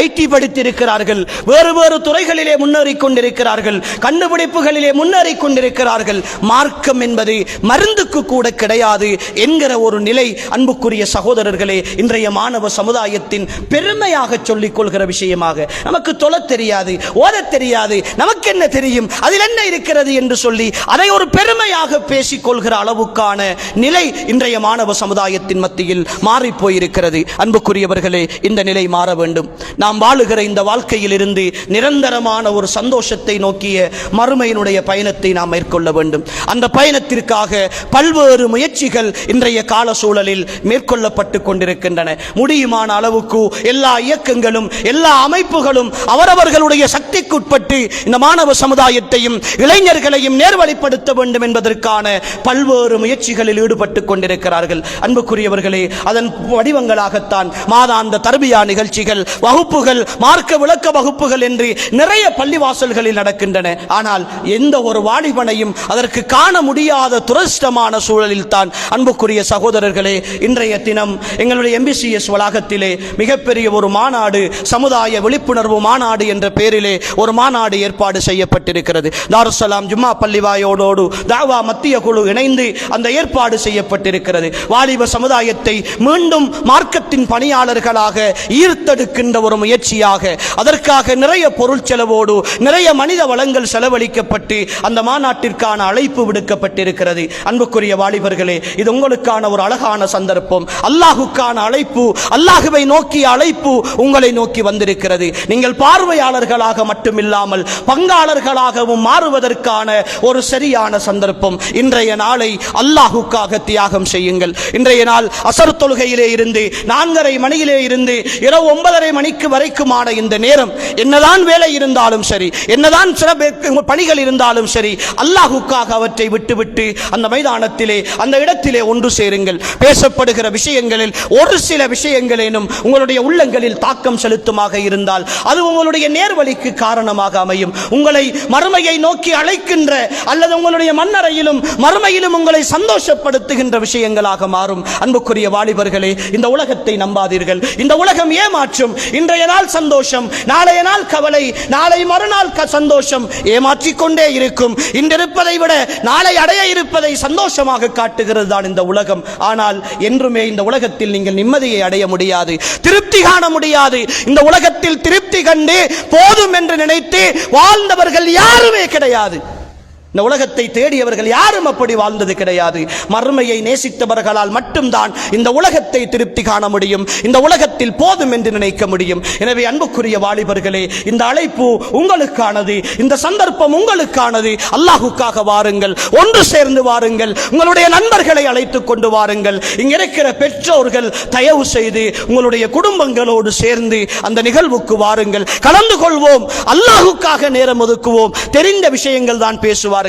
ஐடி படித்திருக்கிறார்கள், வேறு வேறு துறைகளிலே முன்னேறி கொண்டிருக்கிறார்கள், கண்டுபிடிப்புகளிலே முன்னேறி கொண்டிருக்கிறார்கள். மார்க்கம் என்பது மருந்துக்கு கூட கிடையாது என்கிற ஒரு நிலை அன்புக்குரிய சகோதரர்களே இன்றைய மாணவ சமுதாயத்தின் பெருமையாக சொல்லிக் கொள்கிற விஷயமாக, நமக்கு தொழத் தெரியாது, ஓதத் தெரியாது, நமக்கு என்ன தெரியும், அதில் என்ன இருக்கிறது என்று சொல்லி அதை ஒரு பெருமையாக பேசிக் கொள்கிற அளவுக்கான நிலை இன்றைய மாணவ சமுதாயத்தின் மத்தியில் மாறி போயிருக்கிறது. அன்புக்குரியவர்களே, இந்த நிலை மாற வேண்டும். நாம் வாழுகிற இந்த வாழ்க்கையில் இருந்து நிரந்தரமான ஒரு சந்தோஷத்தை நோக்கிய மறுமையினுடைய பயணத்தை நாம் மேற்கொள்ள வேண்டும். அந்த பயணத்திற்காக பல்வேறு முயற்சிகள் இன்றைய கால சூழலில் மேற்கொள்ளப்பட்டு கொண்டிருக்கின்றன. முடியுமான அளவுக்கு எல்லா இயக்கங்களும் எல்லா அமைப்புகளும் அவரவர்களுடைய சக்திக்குட்பட்டு இந்த மாணவ சமுதாயத்தையும் இளைஞர்களையும் நேர்வழிப்படுத்த வேண்டும் என்பதற்கான பல்வேறு முயற்சிகளில் ஈடுபட்டுக் கொண்டிருக்கிறார்கள். அன்புக்குரியவர்களே, அதன் வடிவங்களாகத்தான் மாதாந்த தர்பியா நிகழ்ச்சிகள், வகுப்புகள், மார்க்க விளக்க வகுப்புகள் என்று நிறைய பள்ளிவாசல்களில் நடக்கின்றன. ஆனால் எந்த ஒரு வாலிபனையும் அதற்கு காண முடியாத துரஷ்டமான சூழலில் தான் அன்புக்குரிய சகோதரர்களே இன்றைய தினம் எங்களுடைய MBCS வளாகத்திலே மிகப்பெரிய ஒரு மாநாடு, சமுதாய விழிப்புணர்வு மாநாடு என்ற பெயரிலே ஒரு மாநாடு ஏற்பாடு செய்யப்பட்டிருக்கிறது. தாருஸ்ஸலாம் ஜும்மா பள்ளிவாயோடு தாவா மத்திய குழு இணைந்து அந்த ஏற்பாடு செய்யப்பட்டிருக்கிறது. வாலிப சமுதாயத்தை மீண்டும் மார்க்கத்தின் பணியாளர்களாக ஈர்த்தெடுக்கின்ற ஒரு முயற்சியாக, அதற்காக நிறைய பொருள் செலவோடு நிறைய மனித வளங்கள் செலவழிக்கப்பட்டு அந்த மாநாட்டிற்கான அழைப்பு விடுக்கப்பட்டிருக்கிறது. அன்புக்குரிய வாலிபர்களே, இது உங்களுக்கான ஒரு அழகான சந்தர்ப்பம். அல்லாஹுக்கான அழைப்பு, அல்லாஹுவை நோக்கிய அழைப்பு உங்களை நோக்கி வந்திருக்கிறது. நீங்கள் பார்வையாளர்களாக மட்டுமில்லாமல் பங்காளர்களாகவும் மாறுவதற்கான ஒரு சரியான சந்தர்ப்பம். இன்றைய நாளை அல்லாஹுக்காக தியாகம் செய்யுங்கள். இன்றைய நாள் அசர் தொழுகையிலே இருந்து 4:30 மணியிலே இருந்து இரவு 9:30 மணிக்கு வரைக்குமான இந்த நேரம், என்னதான் வேலை இருந்தாலும் சரி, என்னதான் சில பணிகள் இருந்தாலும் சரி, அல்லாஹுக்காக அவற்றை விட்டுவிட்டு அந்த மைதானத்திலே அந்த இடத்திலே ஒன்று சேருங்கள். பேசப்படுகிற விஷயங்களில் ஒரு சில விஷயங்களேனும் உங்களுடைய உள்ளங்களில் தாக்கம் செலுத்துமாக இருந்தால் அது உங்களுடைய நேர்வழிக்கு காரணமாக அமையும். உங்களை மறுமையை நோக்கி அழைக்கின்ற அல்லது உங்களுடைய மன்னரையிலும் மறுமையிலும் உங்களை சந்தோஷப்படுத்துகின்ற விஷயங்களாக மாறும். அன்புக்குரிய வாலிபர்களே, இந்த உலகத்தை நம்பாதீர்கள். இந்த உலகம் ஏமாற்றும். இன்றைய நாள் சந்தோஷம், நாளைய நாள் கவலை, நாளை மறுநாள் சந்தோஷம், ஏமாற்றிக்கொண்டே இருக்கும். இன்றிருப்பதை விட நாளை அடைய இருப்பதை சந்தோஷமாக காட்டுகிறது தான் இந்த உலகம். ஆனால் என்றுமே இந்த உலகத்தில் நீங்கள் நிம்மதியை அடைய முடியாது, திருப்தி காண முடியாது. இந்த உலகத்தில் திருப்தி கண்டு போதும் என்று நினைத்து வாழ்ந்தவர்கள் யாருமே கிடையாது. இந்த உலகத்தை தேடியவர்கள் யாரும் அப்படி வாழ்ந்தது கிடையாது. மறுமையை நேசித்தவர்களால் மட்டும்தான் இந்த உலகத்தை திருப்தி காண முடியும், இந்த உலகத்தில் போதும் என்று நினைக்க முடியும். எனவே அன்புக்குரிய வாலிபர்களே, இந்த அழைப்பு உங்களுக்கானது, இந்த சந்தர்ப்பம் உங்களுக்கானது. அல்லாஹுக்காக வாருங்கள், ஒன்று சேர்ந்து வாருங்கள், உங்களுடைய நண்பர்களை அழைத்துக் கொண்டு வாருங்கள். இங்க இருக்கிற பெற்றோர்கள் தயவு செய்து உங்களுடைய குடும்பங்களோடு சேர்ந்து அந்த நிகழ்வுக்கு வாருங்கள், கலந்து கொள்வோம், அல்லாஹுக்காக நேரம் ஒதுக்குவோம். தெரிந்த விஷயங்கள் தான் பேசுவார்,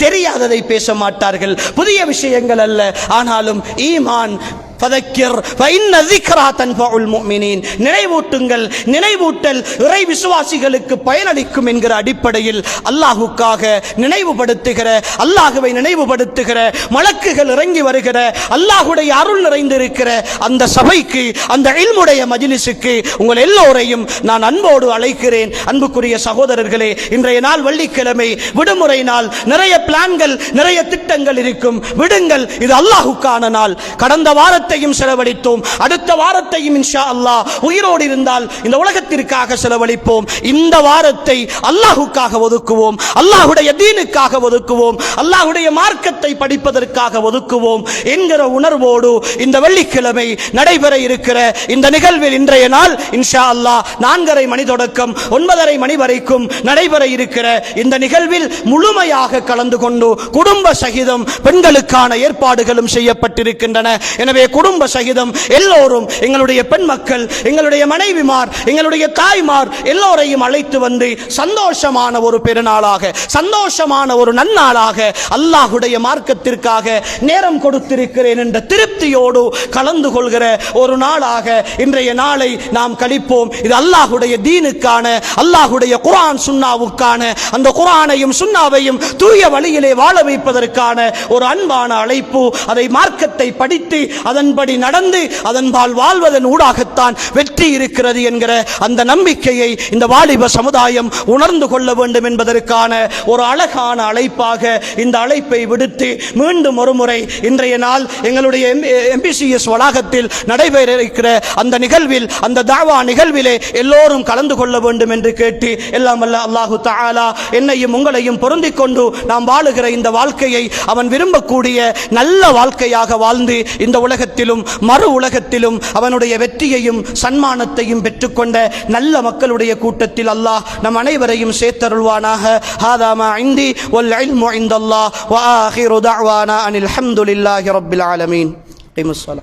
தெரியாததை பேச மாட்டார்கள், புதிய விஷயங்கள் அல்ல. ஆனாலும் ஈமான் ஃபதக்கிர் ஃபஇன்ன ذிக்ரா தன்ஃபஉல் முஃமினீன். நினைவூட்டுங்கள், நினைவூட்டல் இறை விசுவாசிகளுக்கு பயனளிக்கும் என்கிற அடிப்படையில் அல்லாஹ்வுக்காக நினைவுபடுத்துகிற, அல்லாஹ்வை நினைவுபடுத்துகிற, மலக்குகள் இறங்கி வருகிற, அல்லாஹ்வுடைய அருள் நிறைந்திருக்கிற அந்த சபைக்கு, அந்த இல்முடைய மஜ்லிஸுக்கு உங்கள் எல்லோரையும் நான் அன்போடு அழைக்கிறேன். அன்புக்குரிய சகோதரர்களே, இன்றைய நாள் வெள்ளிக்கிழமை, விடுமுறை நாள், நிறைய பிளான்கள், நிறைய திட்டங்கள் இருக்கும். விடுங்கள், இது அல்லாஹ்வுக்கான நாள். கடந்த வாரத்தையும் செலவழித்தோம், அடுத்த வாரத்தையும் இன்ஷா அல்லாஹ் உயிரோடு இருந்தால் இந்த உலகத்திற்காக செலவழிப்போம். இந்த வாரத்தை அல்லாஹ்வுக்காக ஒதுக்குவோம், அல்லாஹ்வுடைய தீனுக்காக ஒதுக்குவோம், அல்லாஹ்வுடைய மார்க்கத்தை படிப்பதற்காக ஒதுக்குவோம் என்கிற உணர்வோடு இந்த வெள்ளிக்கிழமை நடைபெற இருக்கிற இந்த நிகழ்வில் இன்றைய நாள் இன்ஷா அல்லாஹ் 4:30 மணி தொடக்கம் 9:30 மணி வரைக்கும் நடைபெற இருக்கிற இந்த நிகழ்வில் முழுமையாக கலந்து கொண்டு குடும்ப சகிதம் பெண்களுக்கான ஏற்பாடுகளும் செய்யப்பட்டிருக்கின்றன. எனவே குடும்ப சகிதம் எல்லோரும், எங்களுடைய பெண் மக்கள், எங்களுடைய மனைவிமார், எங்களுடைய தாய்மார் எல்லோரையும் அழைத்து வந்து சந்தோஷமான ஒரு பெருநாளாக, சந்தோஷமான ஒரு நன்னாளாக, அல்லாஹ்வுடைய மார்க்கத்திற்காக நேரம் கொடுத்திருக்கிறேன் என்ற திருப்தியோடு கலந்து கொள்கிற ஒரு நாளாக இன்றைய நாளை நாம் கழிப்போம். இது அல்லாஹ்வுடைய தீனுக்கான, அல்லாஹ்வுடைய குர்ஆன் சுன்னாவுக்கான, அந்த குர்ஆனையும் சுன்னாவையும் தூய வழியிலே வாழ வைப்பதற்கான ஒரு அன்பான அழைப்பு. அதை மார்க்கத்தை படித்து அதன்படி நடந்து அதன்பால் வாழ்வதன் ஊடாகத்தான் வெற்றி இருக்கிறது என்கிற அந்த நம்பிக்கையை இந்த வாலிப சமுதாயம் உணர்ந்து கொள்ள வேண்டும் என்பதற்கான ஒரு அழகான அழைப்பாக இந்த அழைப்பை விடுத்து மீண்டும் ஒருமுறை இன்றைய நாள் எங்களுடைய MBCS வளாகத்தில் நடைபெற இருக்கிற அந்த நிகழ்வில், அந்த தாவா நிகழ்விலே எல்லோரும் கலந்து கொள்ள வேண்டும் என்று கேட்டு, எல்லாம் வல்ல அல்லாஹு தஆலா என்னையும் உங்களையும் பொருந்திக் கொண்டு நாம் வாழுகிற இந்த வாழ்க்கையை அவன் விரும்பக்கூடிய நல்ல வாழ்க்கையாக வாழ்ந்து இந்த உலகத்திலும் மறு உலகத்திலும் அவனுடைய வெற்றியையும் சன்மானத்தையும் பெற்றுக்கொண்ட நல்ல மக்களுடைய கூட்டத்தில் அல்லாஹ் நம் அனைவரையும் சேர்த்தருள்வானாக. ஹாதா மா இந்தி வல் இல்மு இந்தல்லாஹ் வ ஆகிரு தஅவானா அனில் ஹம்துலில்லாஹி ரப்பில் ஆலமீன். கைமுஸ்ஸலாம்.